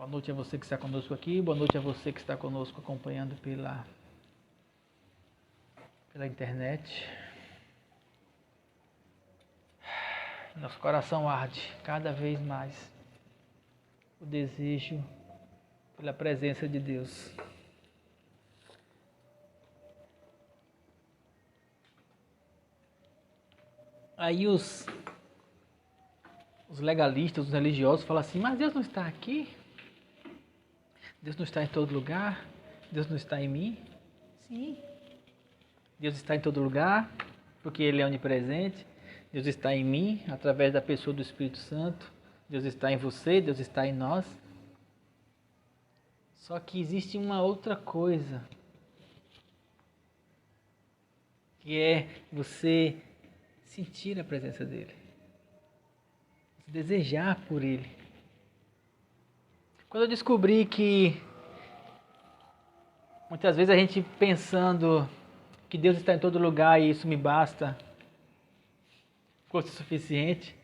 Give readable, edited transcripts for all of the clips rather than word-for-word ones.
Boa noite a você que está conosco aqui, boa noite a você que está conosco acompanhando pela internet. Nosso coração arde cada vez mais o desejo pela presença de Deus. Aí os legalistas, os religiosos falam assim, mas Deus não está aqui? Deus não está em todo lugar? Deus não está em mim? Sim. Deus está em todo lugar, porque Ele é onipresente. Deus está em mim, através da pessoa do Espírito Santo. Deus está em você, Deus está em nós. Só que existe uma outra coisa, que é você sentir a presença dEle. Desejar por Ele. Quando eu descobri que muitas vezes a gente pensando que Deus está em todo lugar e isso me basta, fosse suficiente.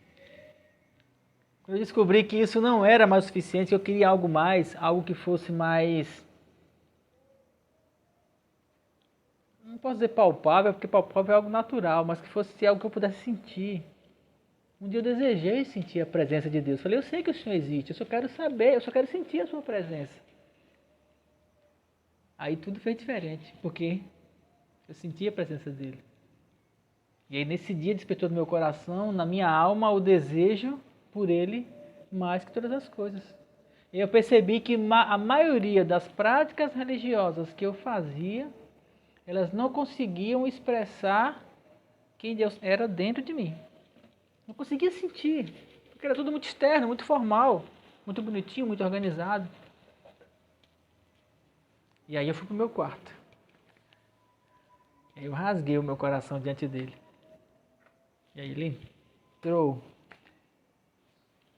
Quando eu descobri que isso não era mais o suficiente, que eu queria algo mais, algo que fosse mais... Não posso dizer palpável, porque palpável é algo natural, mas que fosse algo que eu pudesse sentir. Um dia eu desejei sentir a presença de Deus. Falei, eu sei que o Senhor existe, eu só quero saber, eu só quero sentir a sua presença. Aí tudo fez diferente, porque eu senti a presença dele. E aí nesse dia despertou no meu coração, na minha alma, o desejo por ele mais que todas as coisas. E eu percebi que a maioria das práticas religiosas que eu fazia, elas não conseguiam expressar quem Deus era dentro de mim. Não conseguia sentir, porque era tudo muito externo, muito formal, muito bonitinho, muito organizado. E aí eu fui pro meu quarto. Eu rasguei o meu coração diante dele. E aí ele entrou,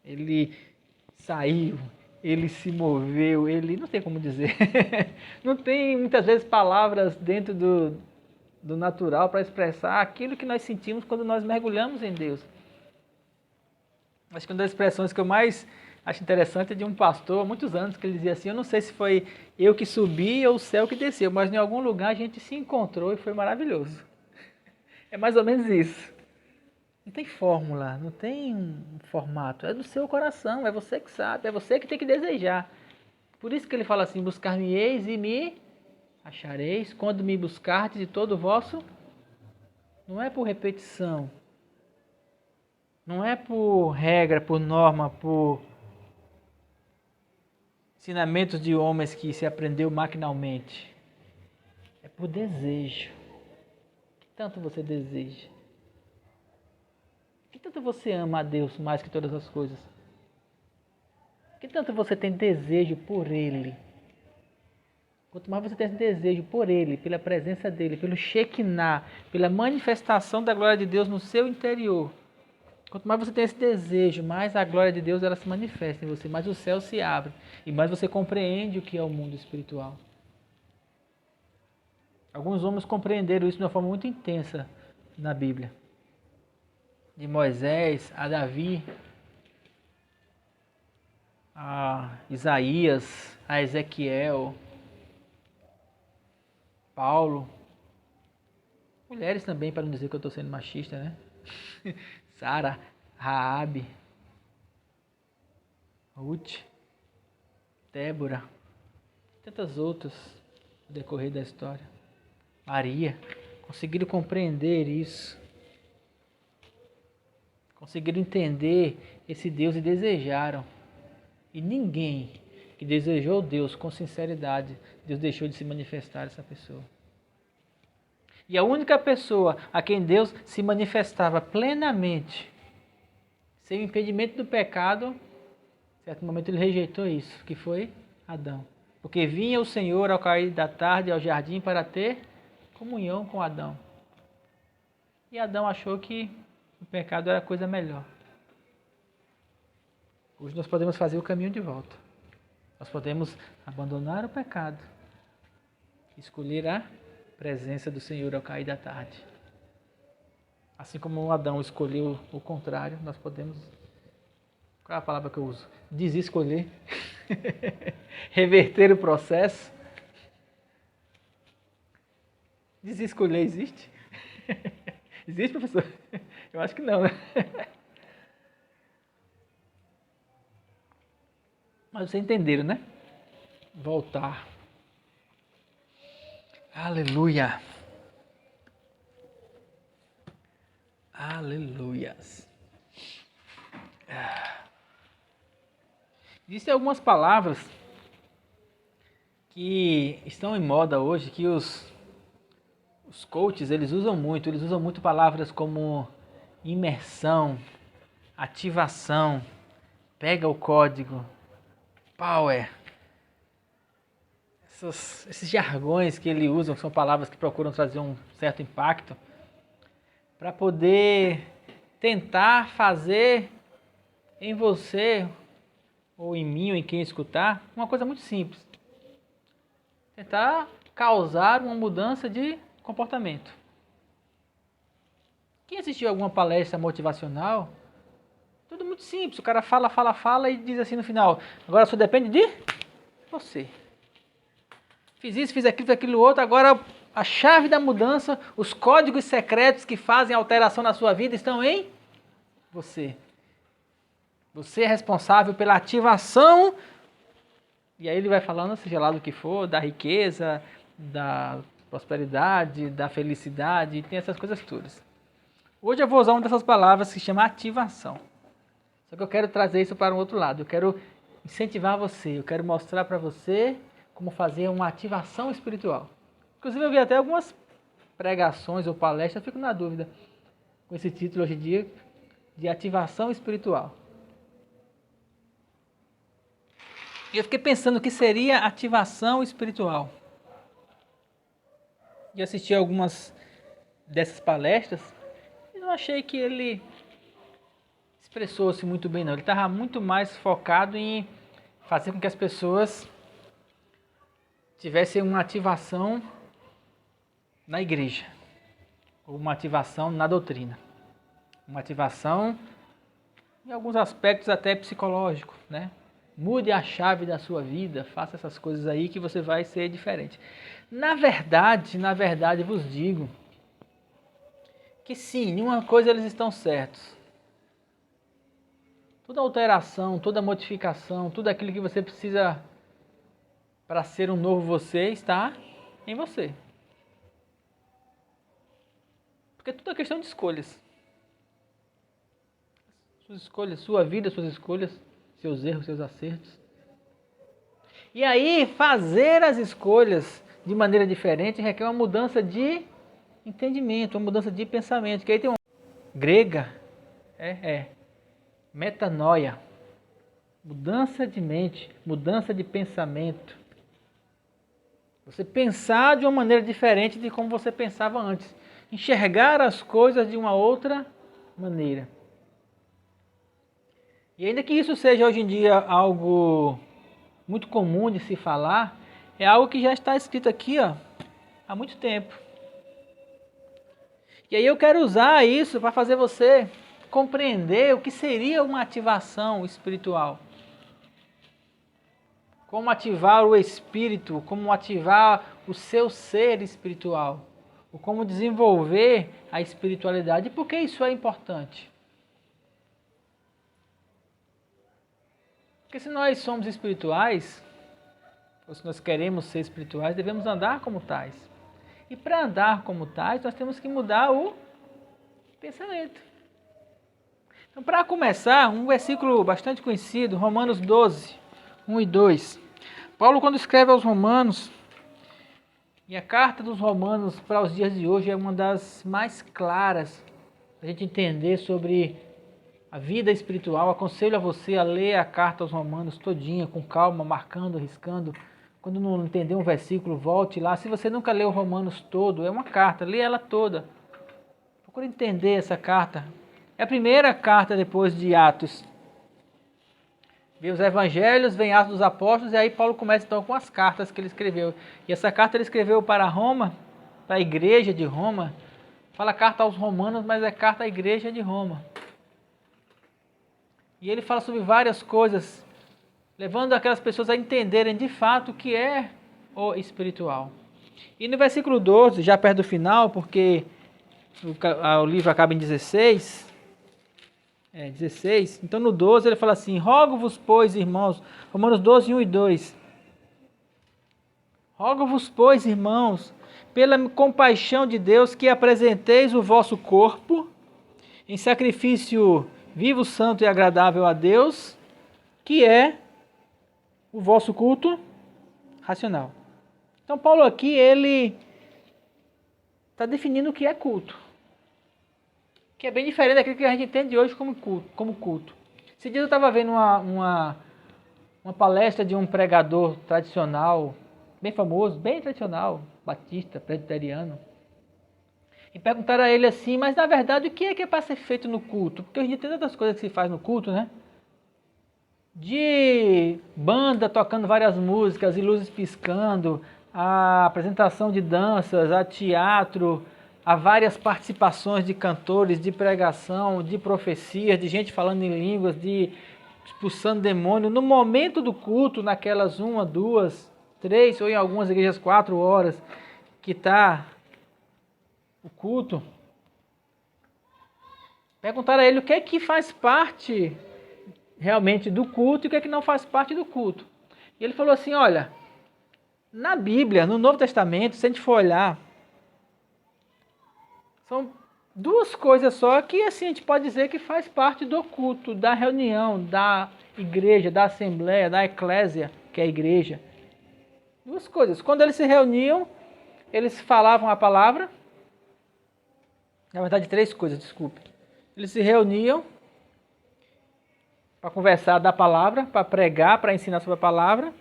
ele saiu, ele se moveu, ele... Não tem como dizer. Não tem muitas vezes palavras dentro do natural para expressar aquilo que nós sentimos quando nós mergulhamos em Deus. Acho que uma das expressões que eu mais acho interessante é de um pastor, há muitos anos, que ele dizia assim, eu não sei se foi eu que subi ou o céu que desceu, mas em algum lugar a gente se encontrou e foi maravilhoso. É mais ou menos isso. Não tem fórmula, não tem um formato, é do seu coração, é você que sabe, é você que tem que desejar. Por isso que ele fala assim, buscar-me-eis e me achareis, quando me buscardes de todo o vosso... Não é por repetição, não é por regra, por norma, por ensinamentos de homens que se aprendeu maquinalmente. É por desejo. O que tanto você deseja? O que tanto você ama a Deus mais que todas as coisas? O que tanto você tem desejo por Ele? Quanto mais você tem esse desejo por Ele, pela presença dEle, pelo Shekinah, pela manifestação da glória de Deus no seu interior, quanto mais você tem esse desejo, mais a glória de Deus ela se manifesta em você, mais o céu se abre e mais você compreende o que é o mundo espiritual. Alguns homens compreenderam isso de uma forma muito intensa na Bíblia. De Moisés a Davi, a Isaías, a Ezequiel, Paulo, mulheres também, para não dizer que eu estou sendo machista, né? Sara, Raabe, Ruth, Débora, tantas outras no decorrer da história. Maria, conseguiram compreender isso. Conseguiram entender esse Deus e desejaram. E ninguém que desejou Deus com sinceridade, Deus deixou de se manifestar essa pessoa. E a única pessoa a quem Deus se manifestava plenamente, sem impedimento do pecado, em certo momento ele rejeitou isso, que foi Adão. Porque vinha o Senhor ao cair da tarde ao jardim para ter comunhão com Adão. E Adão achou que o pecado era coisa melhor. Hoje nós podemos fazer o caminho de volta. Nós podemos abandonar o pecado, escolher a presença do Senhor ao cair da tarde. Assim como Adão escolheu o contrário, nós podemos... Qual é a palavra que eu uso? Desescolher. Reverter o processo. Desescolher existe? Existe, professor? Eu acho que não, né? Mas vocês entenderam, né? Voltar. Aleluia. Aleluias. Existem algumas palavras que estão em moda hoje, que os coaches, eles usam muito palavras como imersão, ativação, pega o código, power. Esses jargões que eles usam são palavras que procuram trazer um certo impacto para poder tentar fazer em você, ou em mim, ou em quem escutar, uma coisa muito simples. Tentar causar uma mudança de comportamento. Quem assistiu alguma palestra motivacional, tudo muito simples. O cara fala e diz assim no final: agora só depende de você. Fiz isso, fiz aquilo outro, agora a chave da mudança, os códigos secretos que fazem alteração na sua vida estão em você. Você é responsável pela ativação. E aí ele vai falando, seja lá do que for, da riqueza, da prosperidade, da felicidade, tem essas coisas todas. Hoje eu vou usar uma dessas palavras que se chama ativação. Só que eu quero trazer isso para um outro lado. Eu quero incentivar você, eu quero mostrar para você como fazer uma ativação espiritual. Inclusive eu vi até algumas pregações ou palestras, eu fico na dúvida com esse título hoje em dia, de ativação espiritual. E eu fiquei pensando o que seria ativação espiritual. E assisti algumas dessas palestras e não achei que ele expressou-se muito bem, não. Ele estava muito mais focado em fazer com que as pessoas tivessem uma ativação na igreja, ou uma ativação na doutrina. Uma ativação em alguns aspectos até psicológicos, né? Mude a chave da sua vida, faça essas coisas aí que você vai ser diferente. Na verdade, vos digo que sim, em uma coisa eles estão certos. Toda alteração, toda modificação, tudo aquilo que você precisa para ser um novo você está em você. Porque tudo é questão de escolhas. Suas escolhas, sua vida, suas escolhas, seus erros, seus acertos. E aí, fazer as escolhas de maneira diferente requer uma mudança de entendimento, uma mudança de pensamento. Que aí tem uma grega, metanoia, mudança de mente, mudança de pensamento. Você pensar de uma maneira diferente de como você pensava antes. Enxergar as coisas de uma outra maneira. E ainda que isso seja hoje em dia algo muito comum de se falar, é algo que já está escrito aqui há muito tempo. E aí eu quero usar isso para fazer você compreender o que seria uma ativação espiritual. Como ativar o espírito, como ativar o seu ser espiritual. Ou como desenvolver a espiritualidade. E por que isso é importante? Porque se nós somos espirituais, ou se nós queremos ser espirituais, devemos andar como tais. E para andar como tais, nós temos que mudar o pensamento. Então, para começar, um versículo bastante conhecido, Romanos 12, 1 e 2. Paulo, quando escreve aos Romanos, e a carta dos Romanos para os dias de hoje é uma das mais claras para a gente entender sobre a vida espiritual. Aconselho a você a ler a carta aos Romanos todinha, com calma, marcando, riscando. Quando não entender um versículo, volte lá. Se você nunca leu Romanos todo, é uma carta, lê ela toda. Procure entender essa carta. É a primeira carta depois de Atos. Vem os evangelhos, vem Atos dos Apóstolos, e aí Paulo começa então com as cartas que ele escreveu. E essa carta ele escreveu para Roma, para a igreja de Roma. Fala carta aos romanos, mas é carta à igreja de Roma. E ele fala sobre várias coisas levando aquelas pessoas a entenderem de fato o que é o espiritual. E no versículo 12, já perto do final, porque o livro acaba em 16, 16, então no 12 ele fala assim: rogo-vos, pois, irmãos, Romanos 12, 1 e 2. Rogo-vos, pois, irmãos, pela compaixão de Deus, que apresenteis o vosso corpo em sacrifício vivo, santo e agradável a Deus, que é o vosso culto racional. Então Paulo aqui, ele está definindo o que é culto, que é bem diferente daquilo que a gente entende hoje como culto. Esse dia eu estava vendo uma palestra de um pregador tradicional, bem famoso, bem tradicional, batista, presbiteriano, e perguntaram a ele assim: mas na verdade o que é para ser feito no culto? Porque hoje em dia tem tantas coisas que se faz no culto, né? De banda tocando várias músicas e luzes piscando, a apresentação de danças, a teatro, a várias participações de cantores, de pregação, de profecias, de gente falando em línguas, de expulsando demônio. No momento do culto, naquelas 1, 2, 3 ou em algumas igrejas 4 horas que está o culto, perguntaram a ele o que é que faz parte realmente do culto e o que é que não faz parte do culto. E ele falou assim: olha, na Bíblia, no Novo Testamento, se a gente for olhar, são duas coisas só que assim a gente pode dizer que faz parte do culto, da reunião, da igreja, da assembleia, da eclésia, que é a igreja. Duas coisas. Quando eles se reuniam, eles falavam a palavra. Na verdade, três coisas, desculpe. Eles se reuniam para conversar da palavra, para pregar, para ensinar sobre a palavra.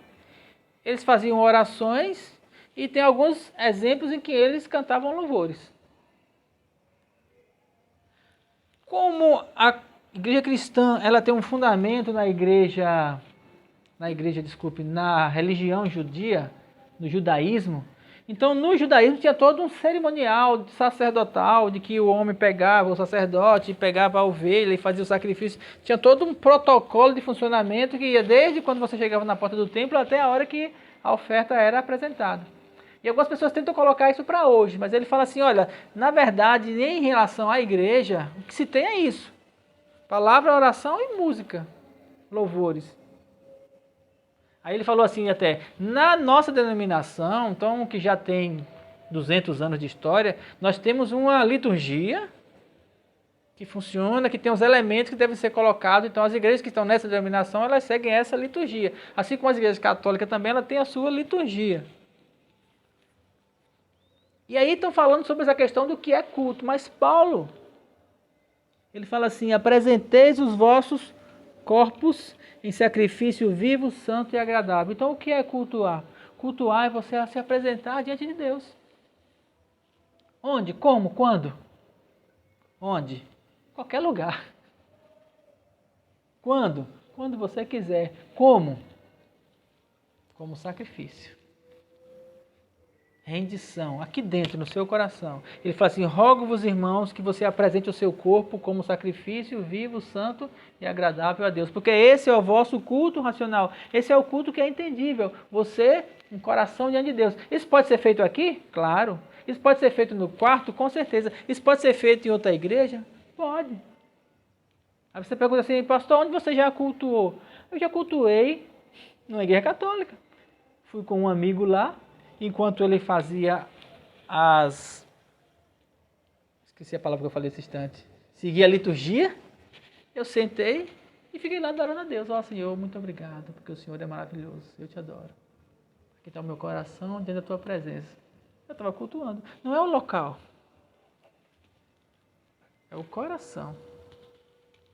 Eles faziam orações e tem alguns exemplos em que eles cantavam louvores. Como a igreja cristã, ela tem um fundamento na religião judia, no judaísmo. Então, no judaísmo tinha todo um cerimonial sacerdotal, de que o homem pegava, o sacerdote pegava a ovelha e fazia o sacrifício. Tinha todo um protocolo de funcionamento que ia desde quando você chegava na porta do templo até a hora que a oferta era apresentada. E algumas pessoas tentam colocar isso para hoje, mas ele fala assim: olha, na verdade, nem em relação à igreja, o que se tem é isso: palavra, oração e música, louvores. Aí ele falou assim até: na nossa denominação, então que já tem 200 anos de história, nós temos uma liturgia que funciona, que tem os elementos que devem ser colocados. Então as igrejas que estão nessa denominação, elas seguem essa liturgia. Assim como as igrejas católicas também, ela tem a sua liturgia. E aí estão falando sobre essa questão do que é culto, mas Paulo, ele fala assim: apresenteis os vossos corpos em sacrifício vivo, santo e agradável. Então o que é cultuar? Cultuar é você se apresentar diante de Deus. Onde? Como? Quando? Onde? Qualquer lugar. Quando? Quando você quiser. Como? Como sacrifício. Rendição, aqui dentro, no seu coração. Ele fala assim: rogo-vos, irmãos, que você apresente o seu corpo como sacrifício vivo, santo e agradável a Deus. Porque esse é o vosso culto racional. Esse é o culto que é entendível. Você, um coração diante de Deus. Isso pode ser feito aqui? Claro. Isso pode ser feito no quarto? Com certeza. Isso pode ser feito em outra igreja? Pode. Aí você pergunta assim: pastor, onde você já cultuou? Eu já cultuei numa igreja católica. Fui com um amigo lá. Enquanto ele fazia esqueci a palavra que eu falei esse instante. Seguia a liturgia, eu sentei e fiquei lá adorando a Deus. Ó Senhor, muito obrigado, porque o Senhor é maravilhoso, eu te adoro. Aqui está o meu coração, diante da tua presença. Eu estava cultuando. Não é o local, é o coração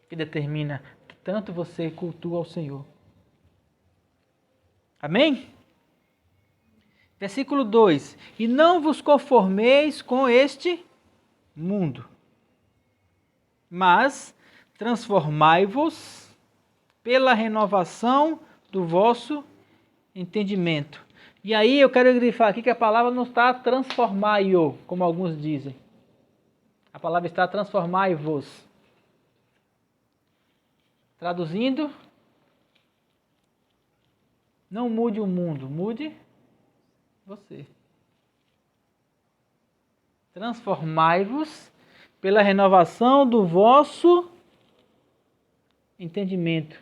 que determina que tanto você cultua ao Senhor. Amém? Versículo 2: e não vos conformeis com este mundo, mas transformai-vos pela renovação do vosso entendimento. E aí eu quero grifar aqui que a palavra não está transformai-o, como alguns dizem. A palavra está transformai-vos. Traduzindo, Não mude o mundo, mude você. Transformai-vos pela renovação do vosso entendimento.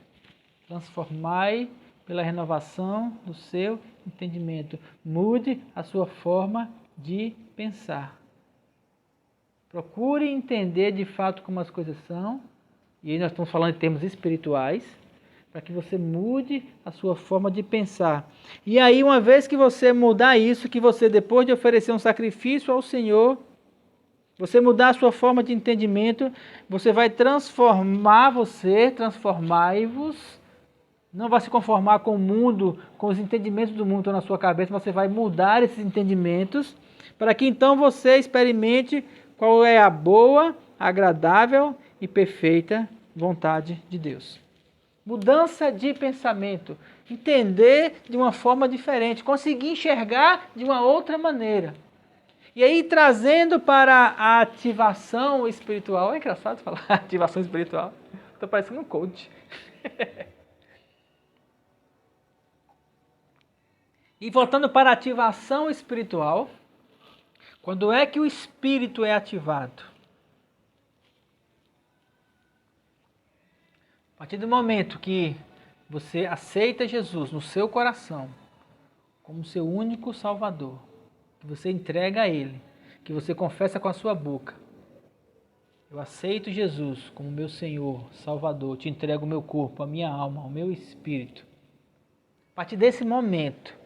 Transformai pela renovação do seu entendimento. Mude a sua forma de pensar. Procure entender de fato como as coisas são. E aí nós estamos falando em termos espirituais, para que você mude a sua forma de pensar. E aí, uma vez que você mudar isso, que você, depois de oferecer um sacrifício ao Senhor, você mudar a sua forma de entendimento, você vai transformai-vos, não vai se conformar com o mundo, com os entendimentos do mundo que estão na sua cabeça, você vai mudar esses entendimentos, para que então você experimente qual é a boa, agradável e perfeita vontade de Deus. Mudança de pensamento, entender de uma forma diferente, conseguir enxergar de uma outra maneira. E aí, trazendo para a ativação espiritual, é engraçado falar ativação espiritual, estou parecendo um coach. E voltando para a ativação espiritual, quando é que o espírito é ativado? A partir do momento que você aceita Jesus no seu coração como seu único Salvador, que você entrega a Ele, que você confessa com a sua boca: eu aceito Jesus como meu Senhor, Salvador, te entrego o meu corpo, a minha alma, o meu espírito. A partir desse momento,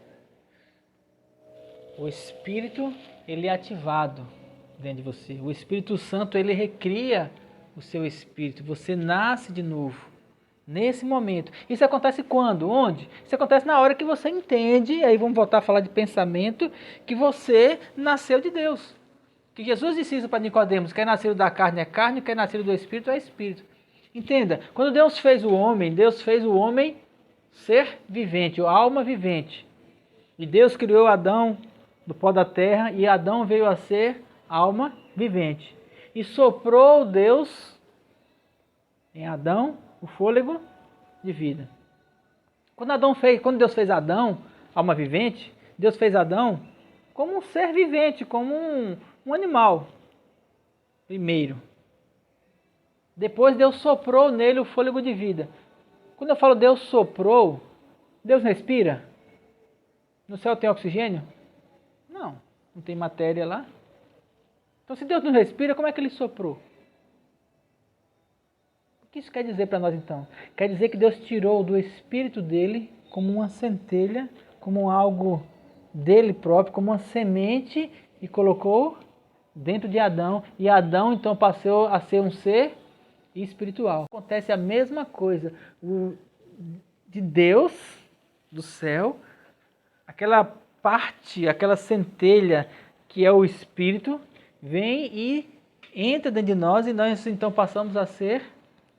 o Espírito ele é ativado dentro de você. O Espírito Santo ele recria o seu espírito. Você nasce de novo. Nesse momento. Isso acontece quando? Onde? Isso acontece na hora que você entende, aí vamos voltar a falar de pensamento, que você nasceu de Deus. Que Jesus disse isso para Nicodemos: quem é nascido da carne é carne, quem é nascido do Espírito é Espírito. Entenda, quando Deus fez o homem ser vivente, alma vivente. E Deus criou Adão do pó da terra, e Adão veio a ser alma vivente. E soprou Deus em Adão o fôlego de vida. Quando Deus fez Adão, alma vivente, Deus fez Adão como um ser vivente, como um animal. Primeiro. Depois Deus soprou nele o fôlego de vida. Quando eu falo Deus soprou, Deus respira? No céu tem oxigênio? Não tem matéria lá. Então se Deus não respira, como é que ele soprou? O que isso quer dizer para nós então? Quer dizer que Deus tirou do espírito dele como uma centelha, como algo dele próprio, como uma semente, e colocou dentro de Adão. E Adão então passou a ser um ser espiritual. Acontece a mesma coisa. De Deus, do céu, aquela parte, aquela centelha que é o espírito, vem e entra dentro de nós, e nós então passamos a ser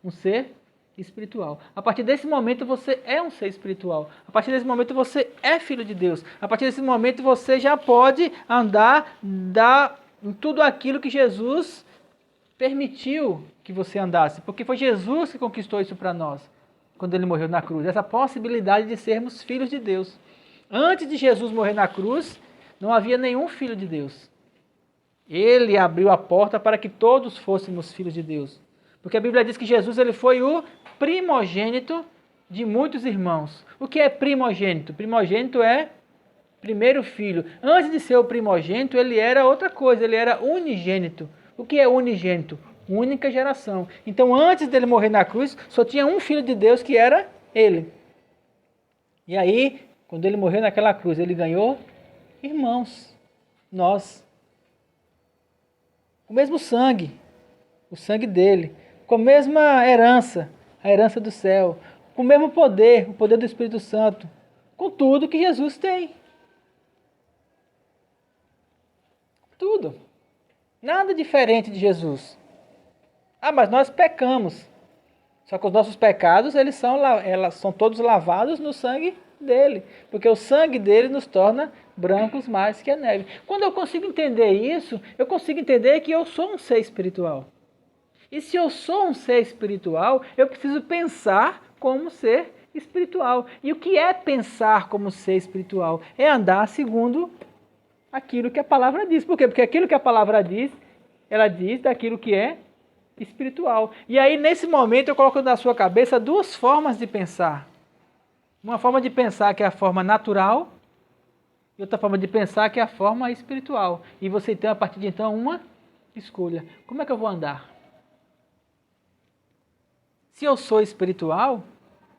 um ser espiritual. A partir desse momento você é um ser espiritual. A partir desse momento você é filho de Deus. A partir desse momento você já pode andar em tudo aquilo que Jesus permitiu que você andasse. Porque foi Jesus que conquistou isso para nós, quando ele morreu na cruz. Essa possibilidade de sermos filhos de Deus. Antes de Jesus morrer na cruz, não havia nenhum filho de Deus. Ele abriu a porta para que todos fôssemos filhos de Deus. Porque a Bíblia diz que Jesus ele foi o primogênito de muitos irmãos. O que é primogênito? Primogênito é primeiro filho. Antes de ser o primogênito, ele era outra coisa, ele era unigênito. O que é unigênito? Única geração. Então, antes dele morrer na cruz, só tinha um filho de Deus, que era ele. E aí, quando ele morreu naquela cruz, ele ganhou irmãos, nós. O mesmo sangue, o sangue dele, com a mesma herança, a herança do céu, com o mesmo poder, o poder do Espírito Santo, com tudo que Jesus tem. Tudo. Nada diferente de Jesus. Mas nós pecamos. Só que os nossos pecados, eles são todos lavados no sangue dele. Porque o sangue dele nos torna brancos mais que a neve. Quando eu consigo entender isso, eu consigo entender que eu sou um ser espiritual. E se eu sou um ser espiritual, eu preciso pensar como um ser espiritual. E o que é pensar como ser espiritual? É andar segundo aquilo que a palavra diz. Por quê? Porque aquilo que a palavra diz, ela diz daquilo que é espiritual. E aí, nesse momento, eu coloco na sua cabeça duas formas de pensar. Uma forma de pensar que é a forma natural e outra forma de pensar que é a forma espiritual. E você tem, a partir de então, uma escolha. Como é que eu vou andar? Se eu sou espiritual,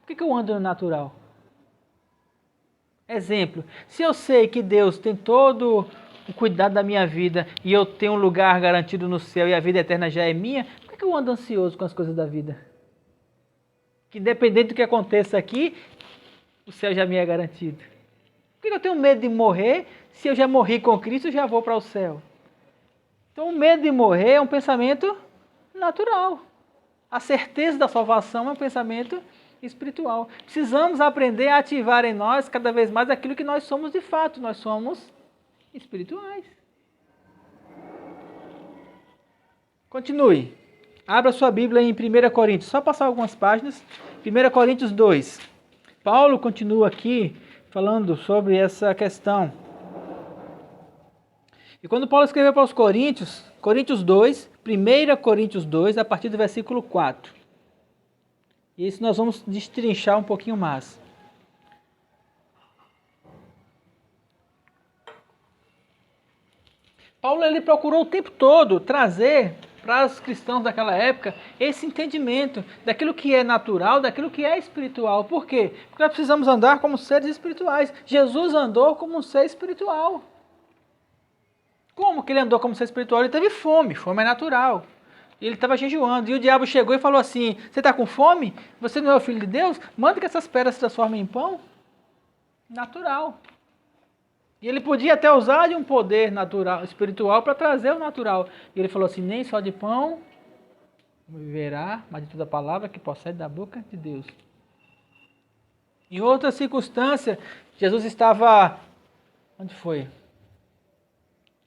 por que eu ando no natural? Exemplo, se eu sei que Deus tem todo o cuidado da minha vida e eu tenho um lugar garantido no céu e a vida eterna já é minha, por que eu ando ansioso com as coisas da vida? Que independente do que aconteça aqui, o céu já me é garantido. Por que eu tenho medo de morrer se eu já morri com Cristo e já vou para o céu? Então o medo de morrer é um pensamento natural. A certeza da salvação é um pensamento espiritual. Precisamos aprender a ativar em nós cada vez mais aquilo que nós somos de fato. Nós somos espirituais. Continue. Abra sua Bíblia em 1 Coríntios. Só passar algumas páginas. 1 Coríntios 2. Paulo continua aqui falando sobre essa questão. E quando Paulo escreveu para os Coríntios, Coríntios 2, 1 Coríntios 2, a partir do versículo 4. E isso nós vamos destrinchar um pouquinho mais. Paulo ele procurou o tempo todo trazer para os cristãos daquela época esse entendimento daquilo que é natural, daquilo que é espiritual. Por quê? Porque nós precisamos andar como seres espirituais. Jesus andou como um ser espiritual. Como que ele andou como ser espiritual? Ele teve fome, fome é natural. Ele estava jejuando, e o diabo chegou e falou assim, você está com fome? Você não é o filho de Deus? Manda que essas pedras se transformem em pão? Natural. E ele podia até usar de um poder natural, espiritual, para trazer o natural. E ele falou assim, nem só de pão viverá, mas de toda palavra que procede da boca de Deus. Em outra circunstância, Jesus estava... Onde foi?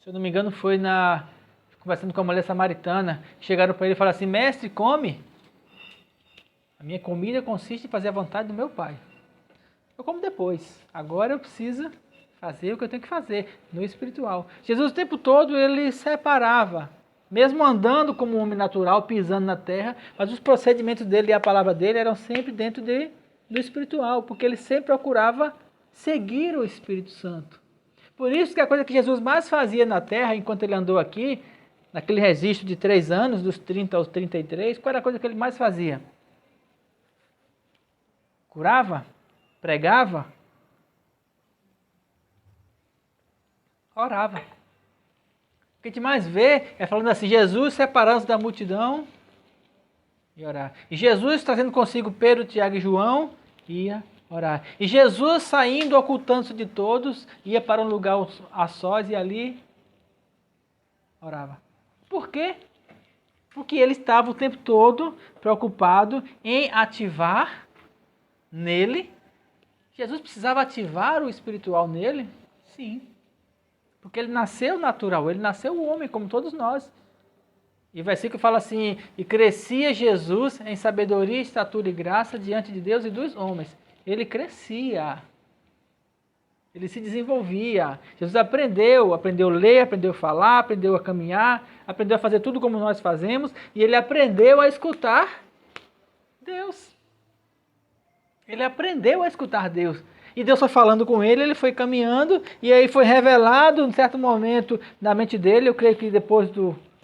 Se eu não me engano, foi conversando com a mulher samaritana. Chegaram para ele e falaram assim, mestre, come. A minha comida consiste em fazer a vontade do meu Pai. Eu como depois. Agora eu preciso fazer o que eu tenho que fazer no espiritual. Jesus o tempo todo ele separava, mesmo andando como um homem natural, pisando na terra, mas os procedimentos dele e a palavra dele eram sempre dentro do espiritual, porque ele sempre procurava seguir o Espírito Santo. Por isso que a coisa que Jesus mais fazia na terra, enquanto ele andou aqui, naquele registro de 3 anos, dos 30 aos 33, qual era a coisa que ele mais fazia? Curava? Pregava? Orava. O que a gente mais vê é falando assim, Jesus separando-se da multidão e orar. E Jesus trazendo consigo Pedro, Tiago e João, ia orar. E Jesus saindo, ocultando-se de todos, ia para um lugar a sós e ali orava. Por quê? Porque ele estava o tempo todo preocupado em ativar nele. Jesus precisava ativar o espiritual nele? Sim. Porque ele nasceu natural, ele nasceu homem, como todos nós. E o versículo fala assim, e crescia Jesus em sabedoria, estatura e graça diante de Deus e dos homens. Ele crescia. Ele se desenvolvia. Jesus aprendeu a ler, aprendeu a falar, aprendeu a caminhar, aprendeu a fazer tudo como nós fazemos, e ele aprendeu a escutar Deus. Ele aprendeu a escutar Deus. E Deus foi falando com ele, ele foi caminhando, e aí foi revelado, em certo momento, na mente dele, eu creio que depois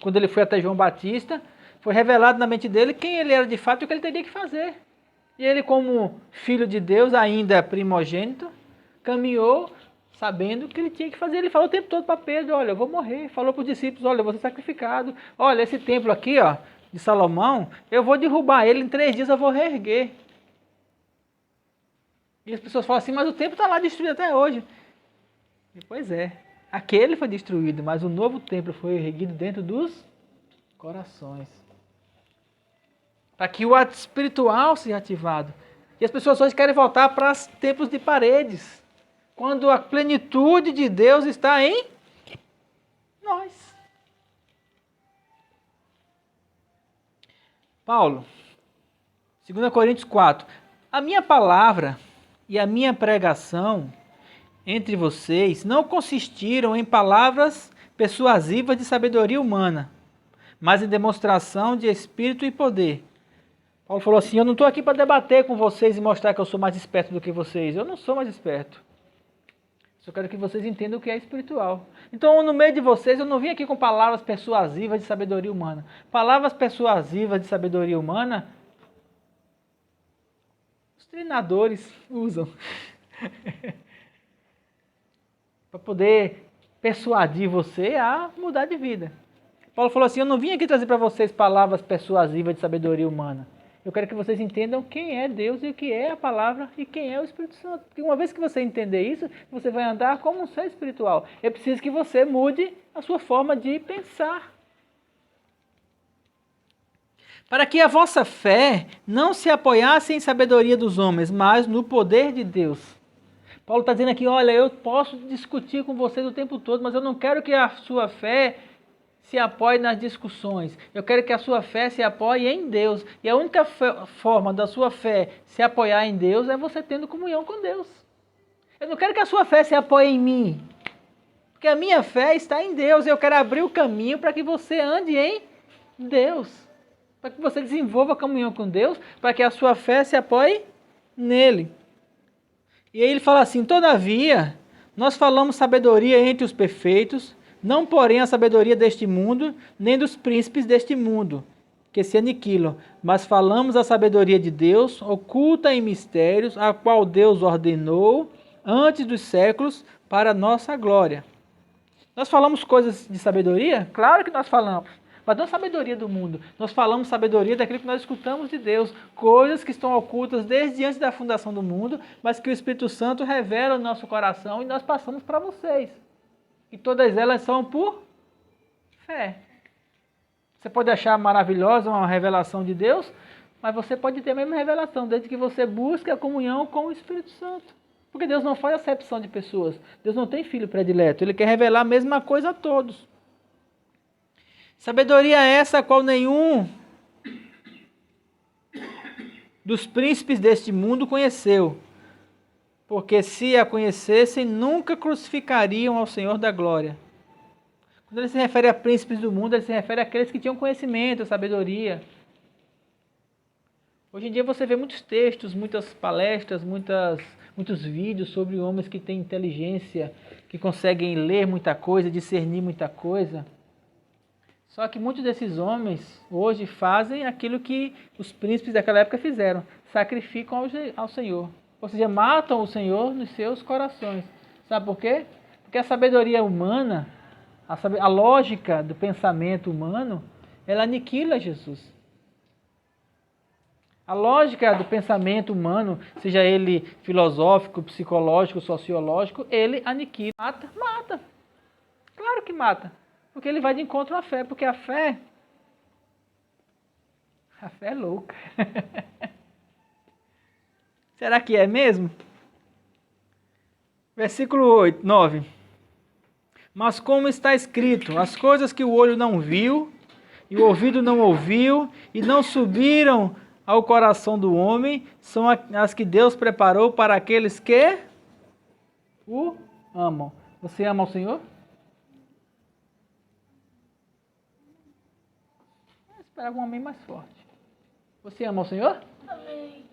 quando ele foi até João Batista, foi revelado na mente dele quem ele era de fato e o que ele teria que fazer. E ele, como filho de Deus, ainda primogênito, caminhou sabendo o que ele tinha que fazer. Ele falou o tempo todo para Pedro, olha, eu vou morrer. Falou para os discípulos, olha, eu vou ser sacrificado. Olha, esse templo aqui, ó, de Salomão, eu vou derrubar ele, em 3 dias eu vou reerguer. E as pessoas falam assim, mas o templo está lá destruído até hoje. E, pois é, aquele foi destruído, mas o novo templo foi erguido dentro dos corações. Para que o ato espiritual seja ativado. E as pessoas hoje querem voltar para os templos de paredes, quando a plenitude de Deus está em nós. Paulo, 2 Coríntios 4. A minha palavra e a minha pregação entre vocês não consistiram em palavras persuasivas de sabedoria humana, mas em demonstração de espírito e poder. Paulo falou assim, eu não estou aqui para debater com vocês e mostrar que eu sou mais esperto do que vocês. Eu não sou mais esperto. Só quero que vocês entendam o que é espiritual. Então, no meio de vocês, eu não vim aqui com palavras persuasivas de sabedoria humana. Palavras persuasivas de sabedoria humana, os treinadores usam. Para poder persuadir você a mudar de vida. Paulo falou assim, eu não vim aqui trazer para vocês palavras persuasivas de sabedoria humana. Eu quero que vocês entendam quem é Deus e o que é a palavra e quem é o Espírito Santo. Porque uma vez que você entender isso, você vai andar como um ser espiritual. É preciso que você mude a sua forma de pensar. Para que a vossa fé não se apoiasse em sabedoria dos homens, mas no poder de Deus. Paulo está dizendo aqui, olha, eu posso discutir com vocês o tempo todo, mas eu não quero que a sua fé se apoie nas discussões. Eu quero que a sua fé se apoie em Deus. E a única forma da sua fé se apoiar em Deus é você tendo comunhão com Deus. Eu não quero que a sua fé se apoie em mim. Porque a minha fé está em Deus. Eu quero abrir o caminho para que você ande em Deus. Para que você desenvolva comunhão com Deus, para que a sua fé se apoie nele. E aí ele fala assim, todavia, nós falamos sabedoria entre os perfeitos, não porém a sabedoria deste mundo, nem dos príncipes deste mundo, que se aniquilam, mas falamos a sabedoria de Deus, oculta em mistérios, a qual Deus ordenou antes dos séculos para a nossa glória. Nós falamos coisas de sabedoria? Claro que nós falamos, mas não sabedoria do mundo. Nós falamos sabedoria daquilo que nós escutamos de Deus, coisas que estão ocultas desde antes da fundação do mundo, mas que o Espírito Santo revela no nosso coração e nós passamos para vocês. E todas elas são por fé. Você pode achar maravilhosa uma revelação de Deus, mas você pode ter a mesma revelação, desde que você busque a comunhão com o Espírito Santo. Porque Deus não faz acepção de pessoas. Deus não tem filho predileto. Ele quer revelar a mesma coisa a todos. Sabedoria essa a qual nenhum dos príncipes deste mundo conheceu. Porque se a conhecessem, nunca crucificariam ao Senhor da glória. Quando ele se refere a príncipes do mundo, ele se refere àqueles que tinham conhecimento, sabedoria. Hoje em dia você vê muitos textos, muitas palestras, muitos vídeos sobre homens que têm inteligência, que conseguem ler muita coisa, discernir muita coisa. Só que muitos desses homens hoje fazem aquilo que os príncipes daquela época fizeram, sacrificam ao Senhor. Ou seja, matam o Senhor nos seus corações. Sabe por quê? Porque a sabedoria humana, a lógica do pensamento humano, ela aniquila Jesus. A lógica do pensamento humano, seja ele filosófico, psicológico, sociológico, ele aniquila, mata. Claro que mata. Porque ele vai de encontro à fé, porque a fé é louca. Será que é mesmo? Versículo 9. Mas como está escrito, as coisas que o olho não viu, e o ouvido não ouviu, e não subiram ao coração do homem, são as que Deus preparou para aqueles que o amam. Você ama o Senhor? Vou esperar um amém mais forte. Você ama o Senhor? Amém.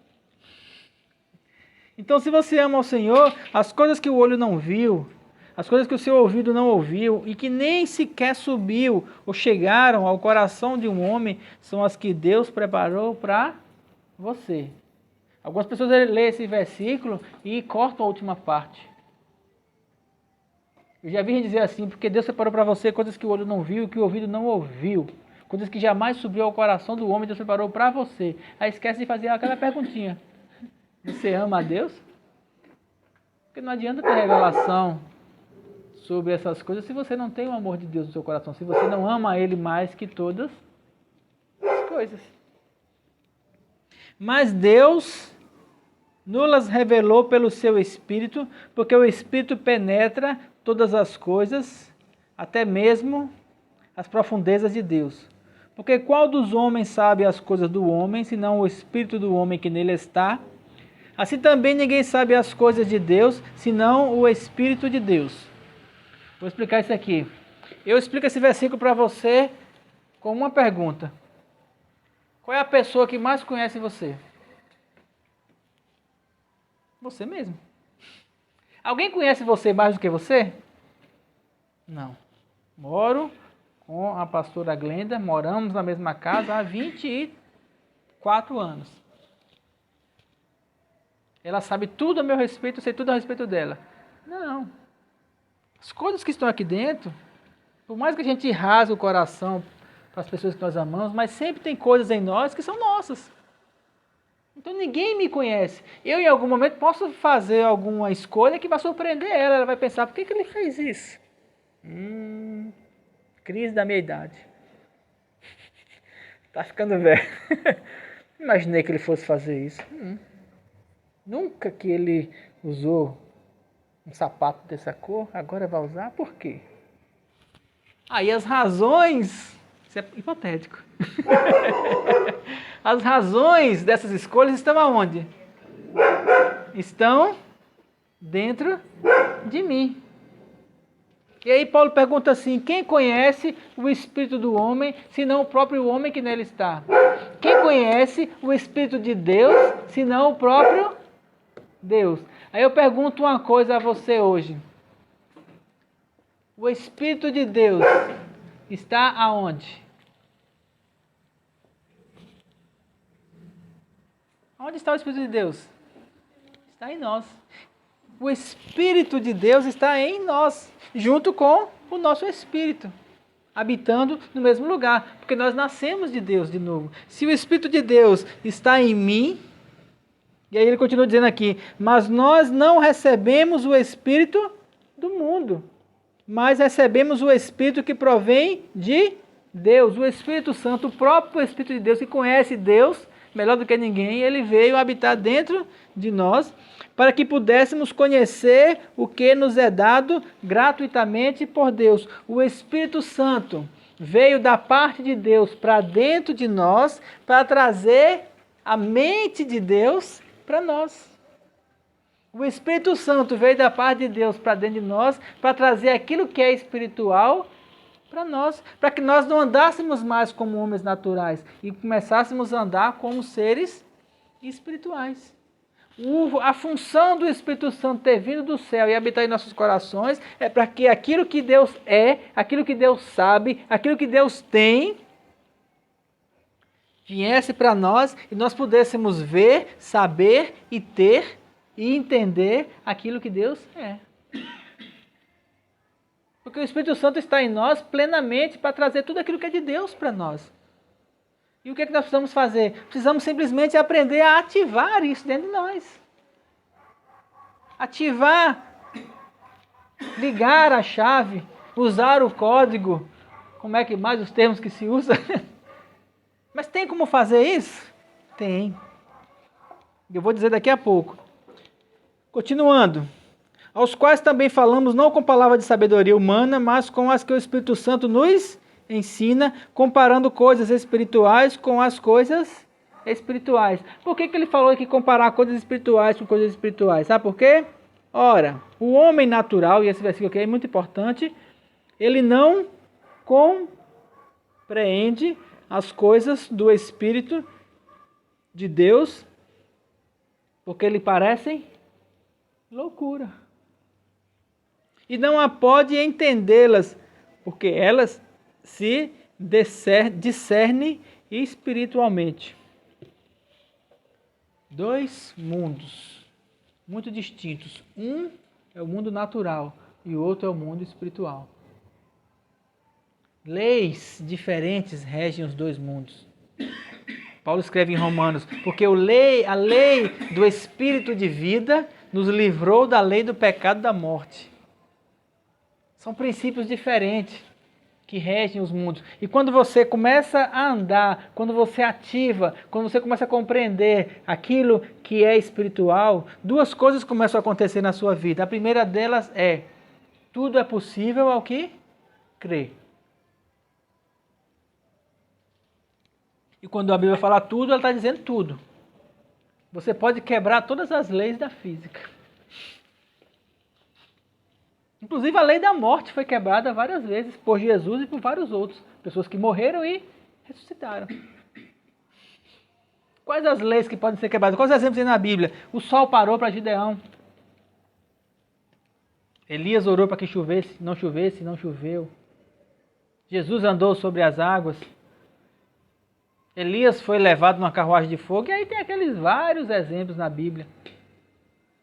Então, se você ama o Senhor, as coisas que o olho não viu, as coisas que o seu ouvido não ouviu e que nem sequer subiu ou chegaram ao coração de um homem, são as que Deus preparou para você. Algumas pessoas lêem esse versículo e cortam a última parte. Eu já vi gente dizer assim, porque Deus preparou para você coisas que o olho não viu e que o ouvido não ouviu. Coisas que jamais subiu ao coração do homem, Deus preparou para você. Aí esquece de fazer aquela perguntinha. Você ama a Deus? Porque não adianta ter revelação sobre essas coisas se você não tem o amor de Deus no seu coração, se você não ama Ele mais que todas as coisas. Mas Deus nos revelou pelo seu Espírito, porque o Espírito penetra todas as coisas, até mesmo as profundezas de Deus. Porque qual dos homens sabe as coisas do homem, senão o Espírito do homem que nele está? Assim também ninguém sabe as coisas de Deus, senão o Espírito de Deus. Vou explicar isso aqui. Eu explico esse versículo para você com uma pergunta. Qual é a pessoa que mais conhece você? Você mesmo. Alguém conhece você mais do que você? Não. Moro com a pastora Glenda, moramos na mesma casa há 24 anos. Ela sabe tudo a meu respeito, eu sei tudo a respeito dela. Não. As coisas que estão aqui dentro, por mais que a gente rasgue o coração para as pessoas que nós amamos, mas sempre tem coisas em nós que são nossas. Então ninguém me conhece. Eu, em algum momento, posso fazer alguma escolha que vai surpreender ela. Ela vai pensar, por que ele fez isso? Crise da meia idade. Tá ficando velho. Imaginei que ele fosse fazer isso. Nunca que ele usou um sapato dessa cor, agora vai usar, por quê? Aí as razões, isso é hipotético. As razões dessas escolhas estão aonde? Estão dentro de mim. E aí Paulo pergunta assim, quem conhece o espírito do homem, senão o próprio homem que nele está? Quem conhece o espírito de Deus, senão o próprio Deus? Aí eu pergunto uma coisa a você hoje. O Espírito de Deus está aonde? Onde está o Espírito de Deus? Está em nós. O Espírito de Deus está em nós, junto com o nosso Espírito, habitando no mesmo lugar, porque nós nascemos de Deus de novo. Se o Espírito de Deus está em mim, e aí ele continua dizendo aqui, mas nós não recebemos o Espírito do mundo, mas recebemos o Espírito que provém de Deus, o Espírito Santo, o próprio Espírito de Deus, que conhece Deus melhor do que ninguém, ele veio habitar dentro de nós, para que pudéssemos conhecer o que nos é dado gratuitamente por Deus. O Espírito Santo veio da parte de Deus para dentro de nós, para trazer a mente de Deus para nós. O Espírito Santo veio da parte de Deus para dentro de nós, para trazer aquilo que é espiritual para nós, para que nós não andássemos mais como homens naturais e começássemos a andar como seres espirituais. A função do Espírito Santo ter vindo do céu e habitar em nossos corações é para que aquilo que Deus é, aquilo que Deus sabe, aquilo que Deus tem, viesse para nós e nós pudéssemos ver, saber e ter e entender aquilo que Deus é. Porque o Espírito Santo está em nós plenamente para trazer tudo aquilo que é de Deus para nós. E o que é que nós precisamos fazer? Precisamos simplesmente aprender a ativar isso dentro de nós. Ativar, ligar a chave, usar o código, como é que mais os termos que se usa? Mas tem como fazer isso? Tem. Eu vou dizer daqui a pouco. Continuando. Aos quais também falamos não com palavras de sabedoria humana, mas com as que o Espírito Santo nos ensina, comparando coisas espirituais com as coisas espirituais. Por que ele falou que comparar coisas espirituais com coisas espirituais? Sabe por quê? Ora, o homem natural, e esse versículo aqui é muito importante, ele não compreende as coisas do Espírito de Deus, porque lhe parecem loucura. E não a pode entendê-las, porque elas se discernem espiritualmente. Dois mundos muito distintos. Um é o mundo natural e o outro é o mundo espiritual. Leis diferentes regem os dois mundos. Paulo escreve em Romanos, porque a lei do Espírito de vida nos livrou da lei do pecado e da morte. São princípios diferentes que regem os mundos. E quando você começa a andar, quando você ativa, quando você começa a compreender aquilo que é espiritual, duas coisas começam a acontecer na sua vida. A primeira delas é, tudo é possível ao que crê. E quando a Bíblia fala tudo, ela está dizendo tudo. Você pode quebrar todas as leis da física. Inclusive a lei da morte foi quebrada várias vezes por Jesus e por vários outros. Pessoas que morreram e ressuscitaram. Quais as leis que podem ser quebradas? Quais exemplos tem na Bíblia? O sol parou para Gideão. Elias orou para que chovesse, não choveu. Jesus andou sobre as águas. Elias foi levado numa carruagem de fogo. E aí tem aqueles vários exemplos na Bíblia.